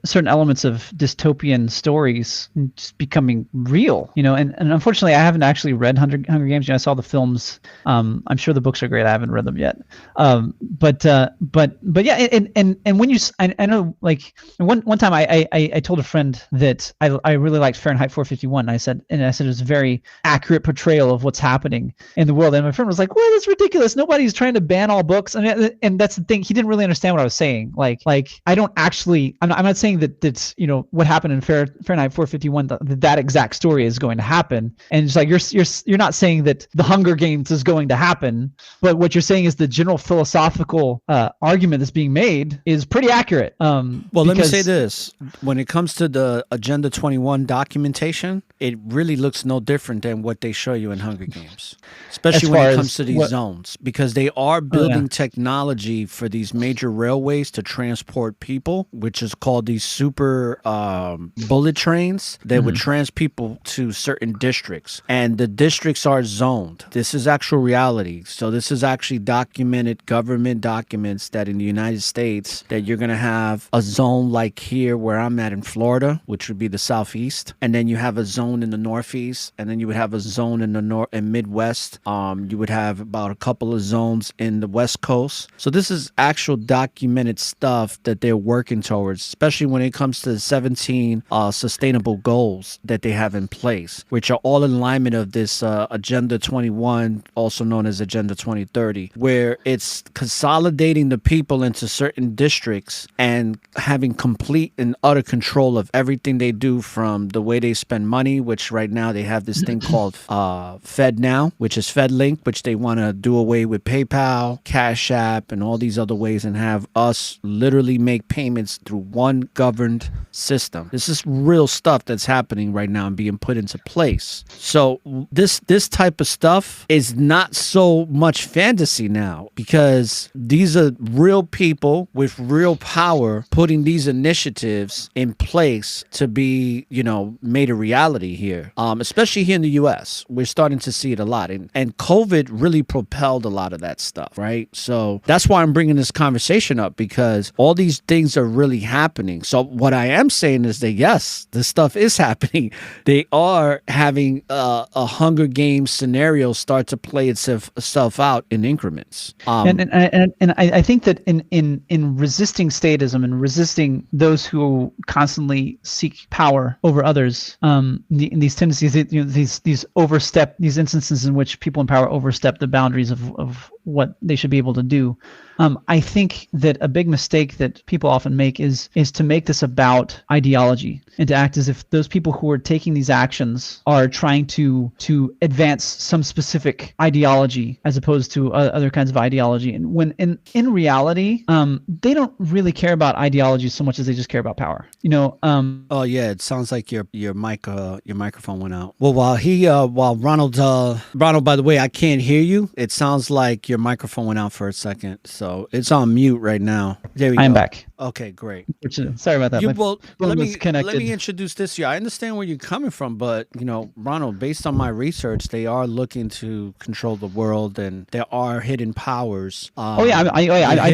certain elements of dystopian stories just becoming real. And unfortunately, I haven't actually read Hunger Games. I saw the films. I'm sure the books are great. I haven't read them yet. But yeah, and when I know, like one time I told a friend that I really liked Fahrenheit 451. I said it was a very accurate portrayal of what's happening in the world. And my friend was like, "Well, that's ridiculous. Nobody's trying to ban all books." And that's the thing. He didn't really understand what I was saying. Like I don't actually. I'm not saying that what happened in Fahrenheit 451 that exact story is going to happen. And it's like you're not saying that the Hunger Games is going to happen, but what you're saying is the general philosophical argument that's being made is pretty accurate. Let me say this: when it comes to the Agenda 21 documentation, it really looks no different than what they show you in Hunger Games, especially when it comes to these zones, because they are building technology for these major railways to transport people, which is called these super bullet trains that would trans people to certain districts, and the districts are zoned. This is actual reality. So this is actually documented government documents that in the United States that you're going to have a zone like here where I'm at in Florida, which would be the Southeast, and then you have a zone in the Northeast, and then you would have a zone in the North and Midwest. You would have about a couple of zones in the West Coast. So this is actual documented stuff that they're working towards, especially when it comes to the 17 sustainable goals that they have in place, which are all in alignment of this Agenda 21, also known as Agenda 2030, where it's consolidating the people into certain districts and having complete and utter control of everything they do, from the way they spend money, which right now they have this thing something called FedNow, which is FedLink, which they want to do away with PayPal, Cash App, and all these other ways and have us literally make payments through one governed system. This is real stuff that's happening right now and being put into place. So this type of stuff is not so much fantasy now, because these are real people with real power putting these initiatives in place to be, made a reality here. Especially here in the US, we're starting to see it a lot. And COVID really propelled a lot of that stuff, right? So that's why I'm bringing this conversation up, because all these things are really happening. So what I am saying is that yes, this stuff is happening. They are having a Hunger Games scenario start to play itself out in increments. And I think that in resisting statism and resisting those who constantly seek power over others, these tendencies, these instances in which people in power overstep the boundaries of what they should be able to do. I think that a big mistake that people often make is to make this about ideology and to act as if those people who are taking these actions are trying to advance some specific ideology as opposed to other kinds of ideology. And when in reality, they don't really care about ideology so much as they just care about power. Oh yeah, it sounds like your microphone went out. Well, while Ronald, by the way, I can't hear you. It sounds like your microphone went out for a second, so it's on mute right now. There we go. I'm back. Okay, great. Sorry about that. Let me introduce this to you. I understand where you're coming from, but Ronald, based on my research, they are looking to control the world, and there are hidden powers. I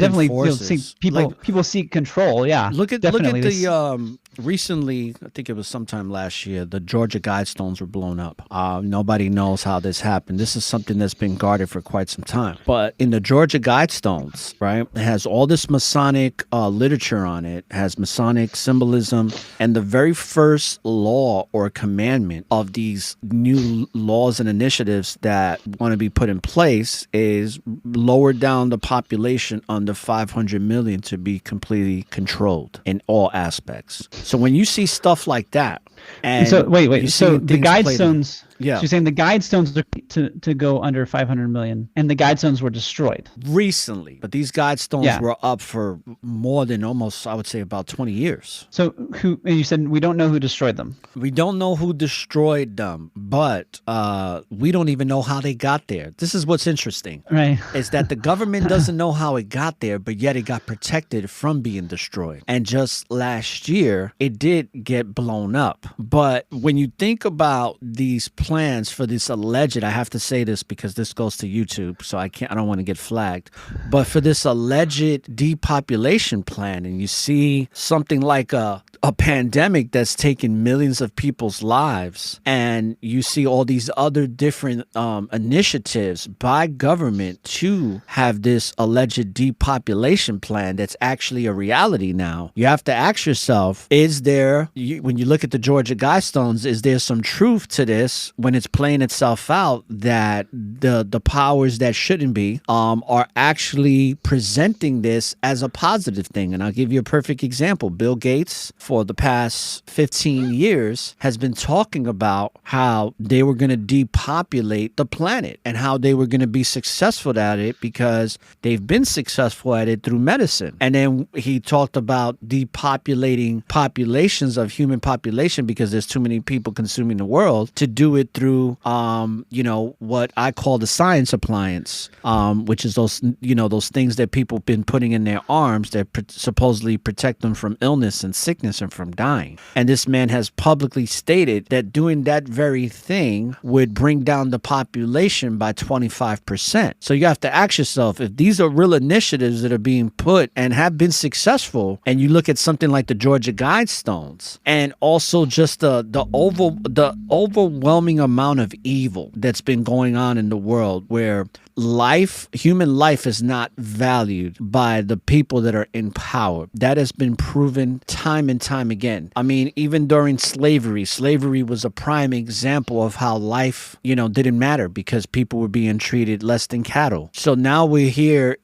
definitely see people seek control. Yeah, look at the recently, I think it was sometime last year, the Georgia Guidestones were blown up. Nobody knows how this happened. This is something that's been guarded for quite some time. But in the Georgia Guidestones, right, it has all this Masonic literature on it, has Masonic symbolism, and the very first law or commandment of these new laws and initiatives that want to be put in place is lower down the population under 500 million to be completely controlled in all aspects. So when you see stuff like that, and so wait, so the Guidestones. Yeah. So you're saying the Guidestones are to go under 500 million, and the Guidestones were destroyed recently, but these Guidestones were up for more than almost, I would say, about 20 years. So and you said we don't know who destroyed them. We don't know who destroyed them, but we don't even know how they got there. This is what's interesting, right? Is that the government doesn't know how it got there, but yet it got protected from being destroyed. And just last year, it did get blown up. But when you think about these plans for this alleged, I have to say this because this goes to YouTube, so I don't want to get flagged, but for this alleged depopulation plan, and you see something like a pandemic that's taken millions of people's lives, and you see all these other different initiatives by government to have this alleged depopulation plan that's actually a reality now, you have to ask yourself, is there, when you look at the Georgia Guidestones, is there some truth to this when it's playing itself out that the powers that shouldn't be are actually presenting this as a positive thing? And I'll give you a perfect example. Bill Gates, for the past 15 years, has been talking about how they were going to depopulate the planet and how they were going to be successful at it because they've been successful at it through medicine. And then he talked about depopulating populations of human population because there's too many people consuming the world, to do it through what I call the science appliance, which is those things that people have been putting in their arms that supposedly protect them from illness and sickness and from dying. And this man has publicly stated that doing that very thing would bring down the population by 25%. So you have to ask yourself, if these are real initiatives that are being put and have been successful, and you look at something like the Georgia Guidestones, and also just the overwhelming amount of evil that's been going on in the world, where human life is not valued by the people that are in power. That has been proven time and time again. I mean, even during slavery was a prime example of how life, didn't matter because people were being treated less than cattle. So now we're here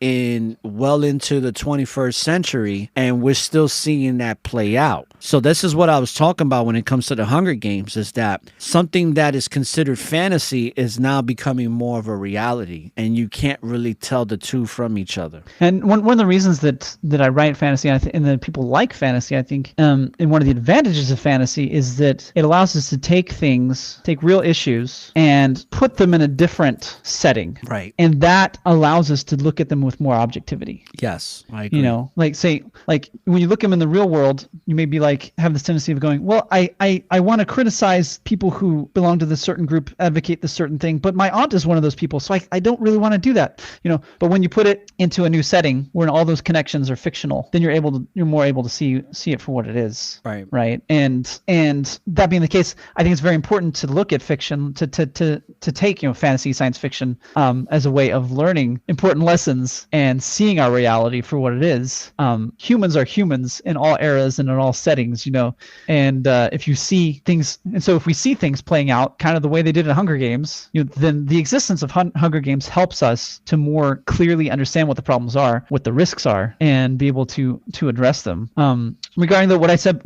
well into the 21st century, and we're still seeing that play out. So this is what I was talking about when it comes to the Hunger Games, is that something that is considered fantasy is now becoming more of a reality, and you can't really tell the two from each other. And one of the reasons that I write fantasy, and that people like fantasy, I think, and one of the advantages of fantasy is that it allows us to take real issues, and put them in a different setting. Right. And that allows us to look at them with more objectivity. Yes, I agree. You know, like when you look at them in the real world, you may be like, have this tendency of going, well, I want to criticize people who belong to this certain group, advocate this certain thing, but my aunt is one of those people, so I don't really want to do that. You know, but when you put it into a new setting where all those connections are fictional, then you're more able to see it for what it is. Right. Right. And that being the case, I think it's very important to look at fiction, to take, fantasy, science fiction, as a way of learning important lessons and seeing our reality for what it is. Humans are humans in all eras and in all settings, and if you see things, and so if we see things playing out kind of the way they did in Hunger Games, then the existence of Hunger Games helps us to more clearly understand what the problems are, what the risks are, and be able to address them. Regarding what I said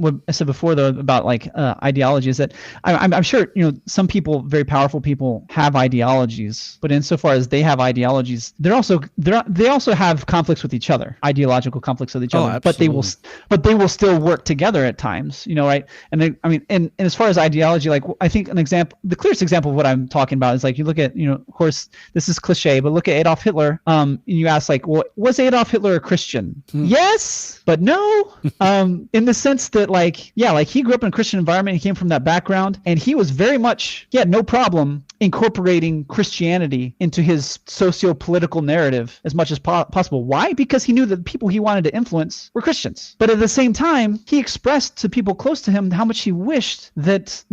before though about like ideology, is that I'm sure some people, very powerful people, have ideologies, but insofar as they have ideologies, they also have conflicts with each other, ideological conflicts with each other. But they will still work together at times, right? And and as far as ideology, like I think the clearest example of what I'm talking about is like you look at, of course this is cliche, but look at Adolf Hitler. And you ask like, well, was Adolf Hitler a Christian? Yes, but no. In the sense that like he grew up in a Christian environment. He came from that background, and he was very much, he had no problem incorporating Christianity into his socio-political narrative as much as possible. Why? Because he knew that the people he wanted to influence were Christians. But at the same time, he expressed to people close to him how much he wished that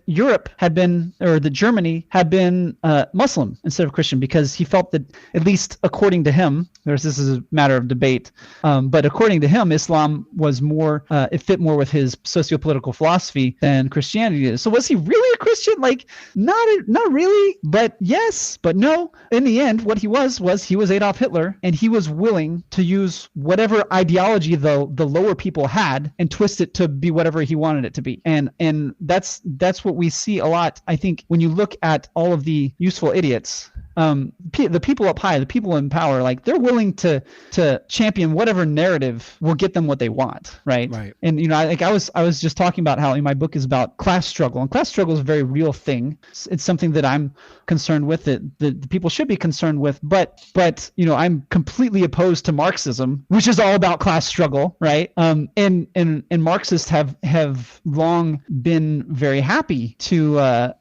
Europe had been, or that Germany had been Muslim instead of Christian, because he felt that, at least according to him, this is a matter of debate, but according to him, Islam was more, it fit more with his socio-political philosophy than Christianity is. So was he really a Christian? Like, not really, but yes, but no. In the end, what he was he was Adolf Hitler, and he was willing to use whatever ideology the lower people had and twist it to be whatever he wanted it to be. And that's what we see a lot, I think, when you look at all of the useful idiots. The people up high, the people in power, like they're willing to champion whatever narrative will get them what they want, right? Right. And I was just talking about how my book is about class struggle, and class struggle is a very real thing. It's something that I'm concerned with, that the people should be concerned with. But I'm completely opposed to Marxism, which is all about class struggle, right? And Marxists have long been very happy to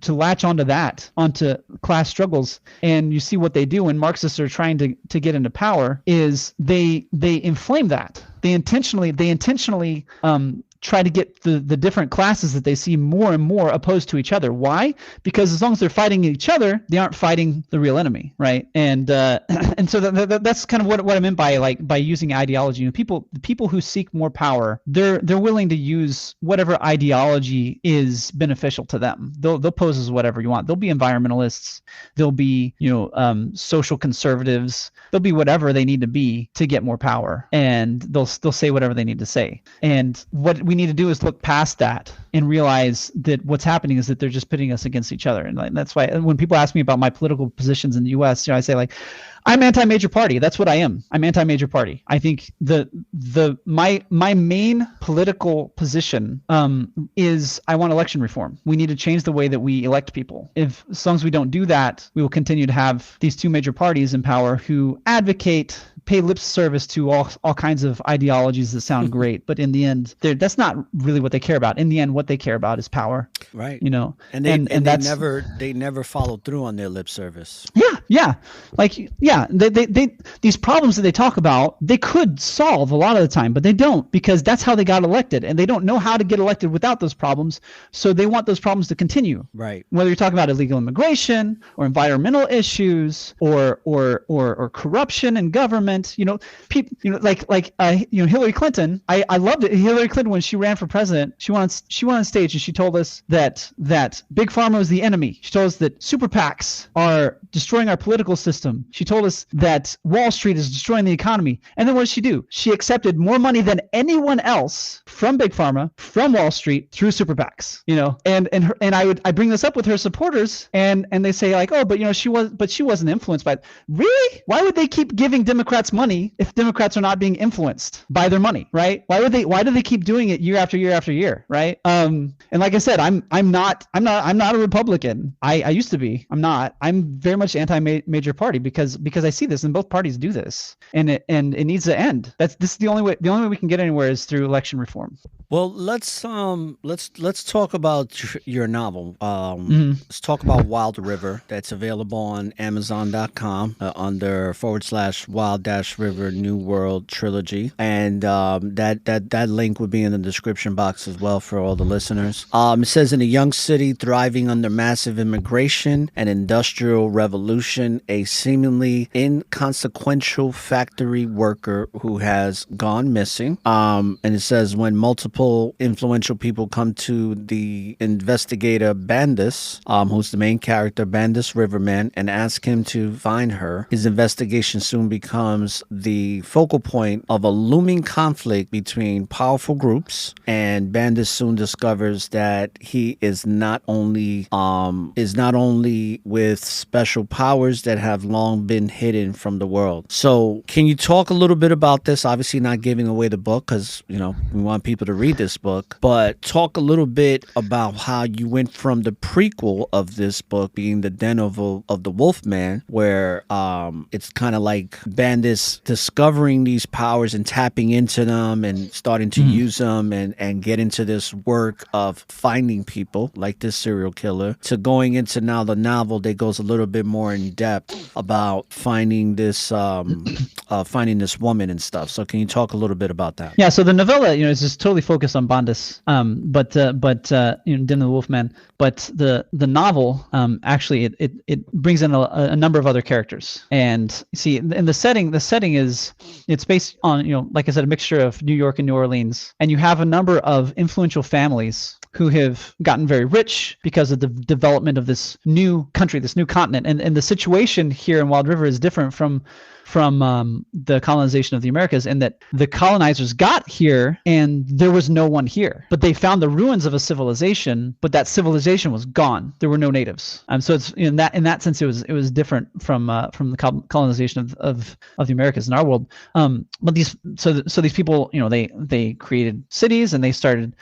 latch onto class struggles. And you see what they do when Marxists are trying to get into power is they inflame that. They intentionally try to get the different classes that they see more and more opposed to each other. Why? Because as long as they're fighting each other, they aren't fighting the real enemy, right? And so that's kind of what I meant by using ideology. The people who seek more power, they're willing to use whatever ideology is beneficial to them. They'll pose as whatever you want. They'll be environmentalists. They'll be social conservatives. They'll be whatever they need to be to get more power, and they'll say whatever they need to say. And what we need to do is look past that and realize that what's happening is that they're just pitting us against each other. And that's why when people ask me about my political positions in the U.S., I say like, I'm anti-major party. That's what I am. I'm anti-major party. I think my main political position is I want election reform. We need to change the way that we elect people. As long as we don't do that, we will continue to have these two major parties in power who pay lip service to all kinds of ideologies that sound great, but in the end, that's not really what they care about. In the end, what they care about is power. Right. And they never follow through on their lip service. Yeah. They these problems that they talk about, they could solve a lot of the time, but they don't, because that's how they got elected, and they don't know how to get elected without those problems. So they want those problems to continue. Right. Whether you're talking about illegal immigration or environmental issues or corruption in government. People, Hillary Clinton. I loved it. Hillary Clinton, when she ran for president, she went on stage and she told us that big pharma was the enemy. She told us that super PACs are destroying our political system. She told us that Wall Street is destroying the economy. And then what did she do? She accepted more money than anyone else from Big Pharma, from Wall Street, through super PACs. And I bring this up with her supporters, and they say like, oh, but she wasn't influenced by it. Really? Why would they keep giving Democrats money if Democrats are not being influenced by their money, right? Why do they keep doing it year after year after year, right? And like I said, I'm not a Republican. I used to be. I'm not. I'm very much anti-major party because I see this, and both parties do this, and it needs to end. This is the only way we can get anywhere is through election reform. Well, let's talk about your novel. Let's talk about Wild River. That's available on Amazon.com under /Wild-River New World Trilogy, and that link would be in the description box as well for all the listeners. It says, in a young city thriving under massive immigration and industrial revolution, a seemingly inconsequential factory worker who has gone missing. And it says, when multiple influential people come to the investigator Bandis, who's the main character, Bandis Riverman, and ask him to find her, his investigation soon becomes the focal point of a looming conflict between powerful groups, and Bandis soon discovers that he is not only with special powers that have long been hidden from the world. So can you talk a little bit about this? Obviously not giving away the book, because we want people to read this book, but talk a little bit about how you went from the prequel of this book being The Den of the Wolfman, where it's kind of like Bandis discovering these powers and tapping into them and starting to use them and get into this work of finding people like this serial killer, to going into now the novel that goes a little bit more in depth about finding this woman and stuff. So can you talk a little bit about that? Yeah, so the novella, is just totally focused on Bandis, but Den of the Wolfman. But the novel, actually, it brings in a number of other characters. And see, in the setting it's based on, like I said, a mixture of New York and New Orleans, and you have a number of influential families who have gotten very rich because of the development of this new country, this new continent. And the situation here in Wild River is different from the colonization of the Americas, in that the colonizers got here and there was no one here, but they found the ruins of a civilization, but that civilization was gone. There were no natives. So it's in that sense, it was different from the colonization of the Americas in our world. But these people, they created cities, and they started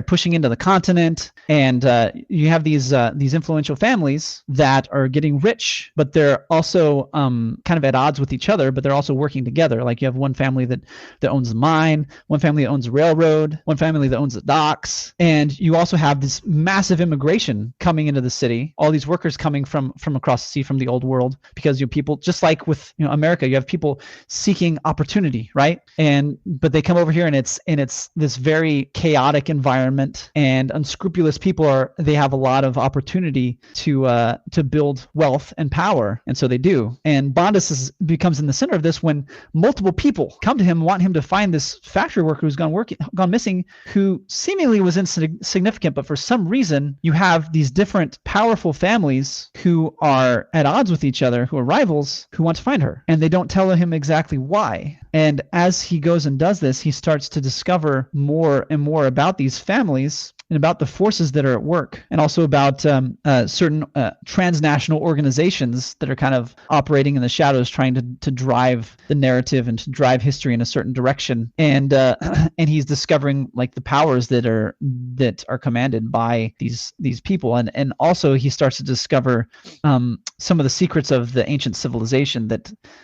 pushing into the continent, and you have these influential families that are getting rich, but they're also kind of at odds with each other, but they're also working together. Like you have one family that owns the mine, one family that owns the railroad, one family that owns the docks, and you also have this massive immigration coming into the city. All these workers coming from across the sea, from the old world, because you have people, just like with America, you have people seeking opportunity, right? But they come over here, and it's this very chaotic environment, and unscrupulous people they have a lot of opportunity to build wealth and power, and so they do. And Bandis becomes in the center of this when multiple people come to him, want him to find this factory worker who's gone missing, who seemingly was insignificant, but for some reason you have these different powerful families who are at odds with each other, who are rivals, who want to find her, and they don't tell him exactly why. And as he goes and does this, he starts to discover more and more about these families and about the forces that are at work, and also about certain transnational organizations that are kind of operating in the shadows, trying to drive the narrative and to drive history in a certain direction. And he's discovering like the powers that are commanded by these people, and also he starts to discover some of the secrets of the ancient civilization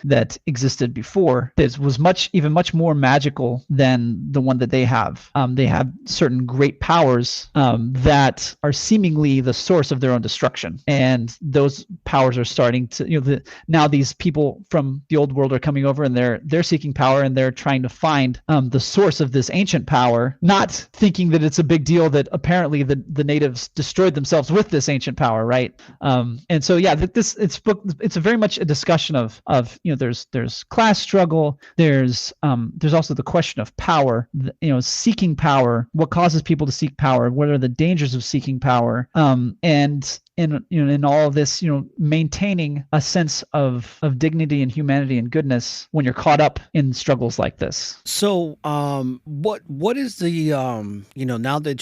that existed before, that was much more magical than the one that they have. They have certain great powers that are seemingly the source of their own destruction, and those powers are starting to, now these people from the old world are coming over, and they're seeking power, and they're trying to find the source of this ancient power, not thinking that it's a big deal that apparently the natives destroyed themselves with this ancient power, right? And so it's very much a discussion of there's class struggle, there's also the question of power, seeking power, what causes people to seek power, what are the dangers of seeking power, and in all of this, maintaining a sense of dignity and humanity and goodness when you're caught up in struggles like this. So, what is the now that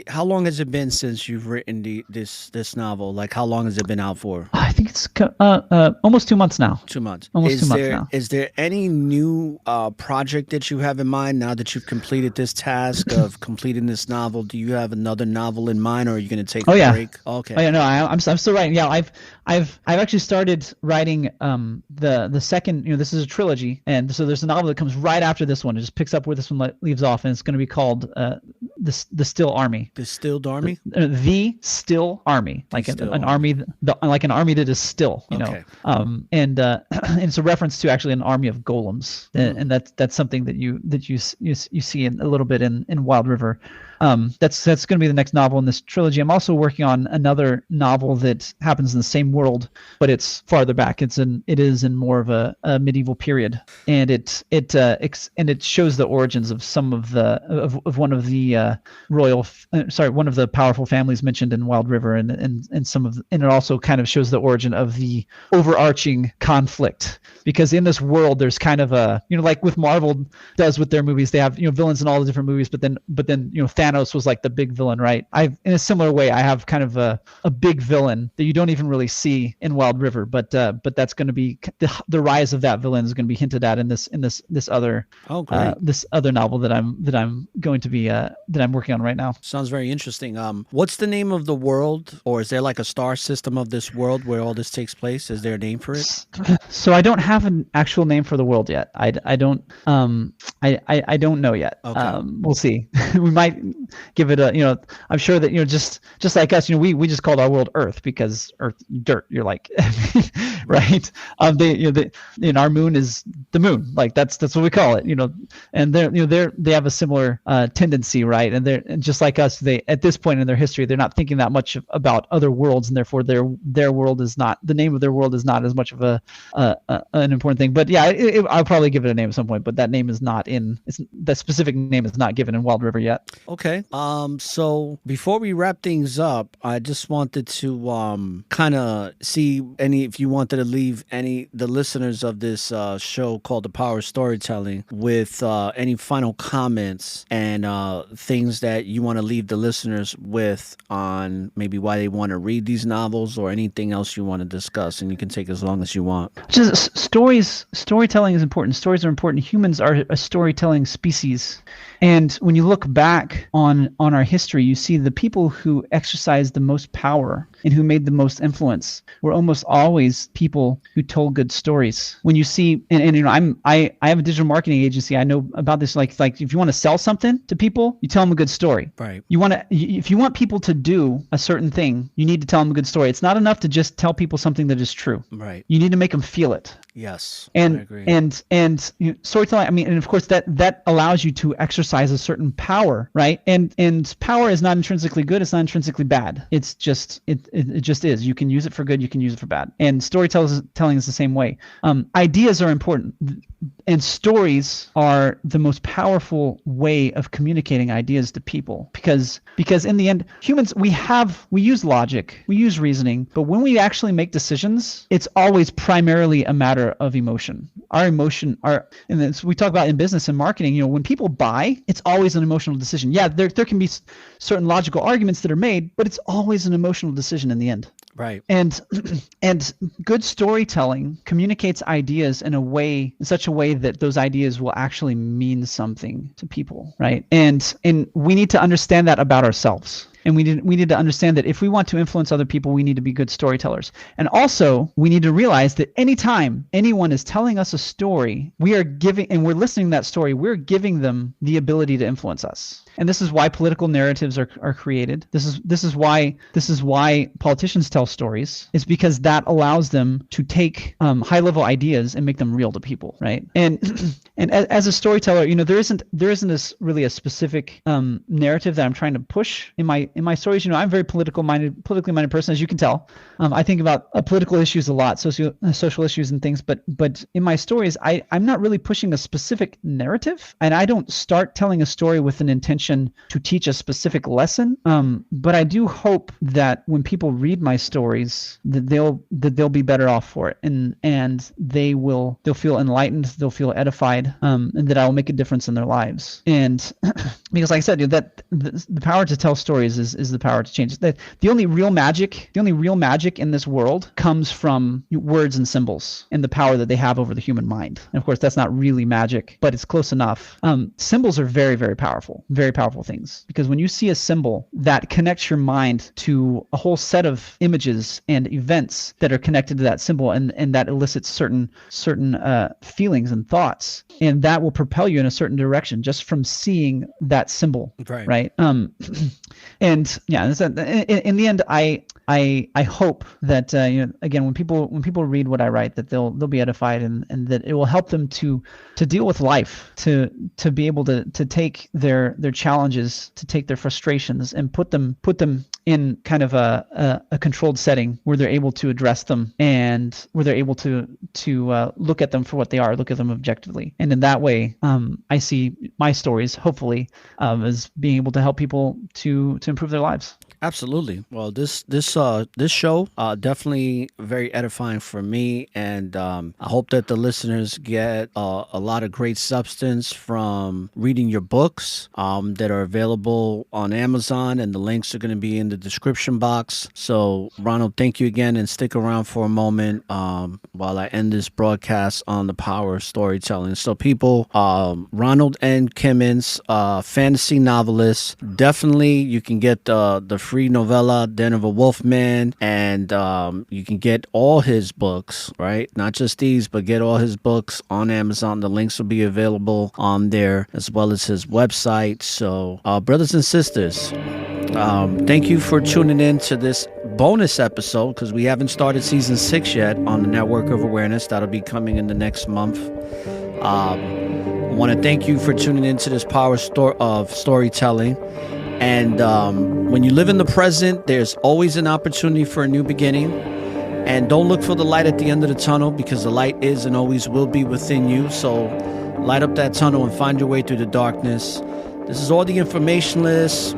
how long has it been since you've written this novel? Like, how long has it been out for? I think it's almost 2 months now. 2 months. Almost 2 months now. Is there any new project that you have in mind now that you've completed this task of completing this novel? Do you have another novel in mind, or are you going to take a break? Okay. Oh yeah, no, I'm still writing. Yeah, I've actually started writing the second. This is a trilogy, and so there's a novel that comes right after this one. It just picks up where this one leaves off, and it's going to be called the Still Army. The Stilled Army. The Still Army, like an army, like an army that is still. Okay. And it's a reference to actually an army of golems, and that's something that you see a little bit in Wild River. That's going to be the next novel in this trilogy. I'm also working on another novel that happens in the same world, but it's farther back. It is in more of a medieval period, and it shows the origins of some of one of the one of the powerful families mentioned in Wild River, and it also kind of shows the origin of the overarching conflict, because in this world there's kind of a like with Marvel does with their movies, they have villains in all the different movies, but then Thanos was like the big villain, right? In a similar way, I have kind of a big villain that you don't even really see in Wild River, but that's going to be the rise of that villain is going to be hinted at in this other this other novel that I'm going to be that I'm working on right now. Sounds very interesting. What's the name of the world, or is there like a star system of this world where all this takes place? Is there a name for it? So I don't have an actual name for the world yet. I don't know yet. Okay. We'll see. We might give it I'm sure that just like us, we just called our world Earth because Earth dirt. You're like, right? Our moon is the moon. Like that's what we call it. And they have a similar tendency, right? And they're just like us. They at this point in their history, they're not thinking that much about other worlds, and therefore their world is not, the name of their world is not as much of an important thing. But yeah, I'll probably give it a name at some point. But that name is not that specific name is not given in Wild River yet. Okay. So before we wrap things up, I just wanted to kind of see if you wanted to leave the listeners of this show called The Power of Storytelling with any final comments and things that you want to leave the listeners with on maybe why they want to read these novels, or anything else you want to discuss, and you can take as long as you want. Just storytelling is important. Stories are important. Humans are a storytelling species. And when you look back on our history, you see the people who exercised the most power and who made the most influence were almost always people who told good stories. When you see, I have a digital marketing agency. I know about this. Like if you want to sell something to people, you tell them a good story. Right. If you want people to do a certain thing, you need to tell them a good story. It's not enough to just tell people something that is true. Right. You need to make them feel it. Yes. And I agree. and storytelling. And of course that allows you to exercise a certain power, right? And power is not intrinsically good. It's not intrinsically bad. It's just it just is. You can use it for good. You can use it for bad. And storytelling is the same way. Ideas are important, and stories are the most powerful way of communicating ideas to people, because in the end, humans, we use logic, we use reasoning, but when we actually make decisions, it's always primarily a matter of emotion. And we talk about in business and marketing, when people buy, it's always an emotional decision. Yeah, there can be certain logical arguments that are made, but it's always an emotional decision in the end. Right. And good storytelling communicates ideas in such a way that those ideas will actually mean something to people, right? And we need to understand that about ourselves. And we need to understand that if we want to influence other people, we need to be good storytellers. And also, we need to realize that anytime anyone is telling us a story, we're listening to that story, we're giving them the ability to influence us. And this is why political narratives are created. This is why politicians tell stories. It's because that allows them to take high-level ideas and make them real to people, right? And as a storyteller, there isn't really a specific narrative that I'm trying to push in my in my stories, I'm a very politically minded person, as you can tell. I think about political issues a lot, social issues and things. But in my stories, I'm not really pushing a specific narrative, and I don't start telling a story with an intention to teach a specific lesson. But I do hope that when people read my stories, that they'll be better off for it, and they'll feel enlightened, they'll feel edified, and that I will make a difference in their lives. And because, like I said, that the power to tell stories is the power to change. The only real magic in this world comes from words and symbols and the power that they have over the human mind. And of course, that's not really magic, but it's close enough. Symbols are very, very powerful things, because when you see a symbol that connects your mind to a whole set of images and events that are connected to that symbol, and that elicits certain feelings and thoughts, and that will propel you in a certain direction just from seeing that symbol. Right. And yeah, in the end, I hope that again, when people read what I write, that they'll be edified, and that it will help them to deal with life, to be able to take their challenges, to take their frustrations, and put them in kind of a controlled setting where they're able to address them, and where they're able to look at them for what they are, look at them objectively. And in that way, I see my stories, hopefully, as being able to help people to improve their lives. Absolutely. Well, this show definitely very edifying for me, and I hope that the listeners get a lot of great substance from reading your books that are available on Amazon, and the links are going to be in the description box. So, Ronald, thank you again, and stick around for a moment while I end this broadcast on the power of storytelling. So, people, Ronald N. Kimmins, fantasy novelist. Definitely, you can get the free novella Den of a Wolfman, and you can get all his books, right? Not just these, but get all his books on Amazon. The links will be available on there, as well as his website. So brothers and sisters, thank you for tuning in to this bonus episode, because we haven't started season 6 yet on the Network of Awareness. That'll be coming in the next month. I want to thank you for tuning into this power of storytelling. And when you live in the present, there's always an opportunity for a new beginning. And don't look for the light at the end of the tunnel, because the light is and always will be within you. So light up that tunnel and find your way through the darkness. This is All the Informationalists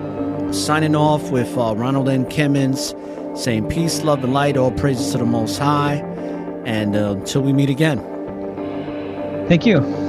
signing off with Ronald N. Kimmins, saying peace, love, and light. All praises to the Most High. And until we meet again. Thank you.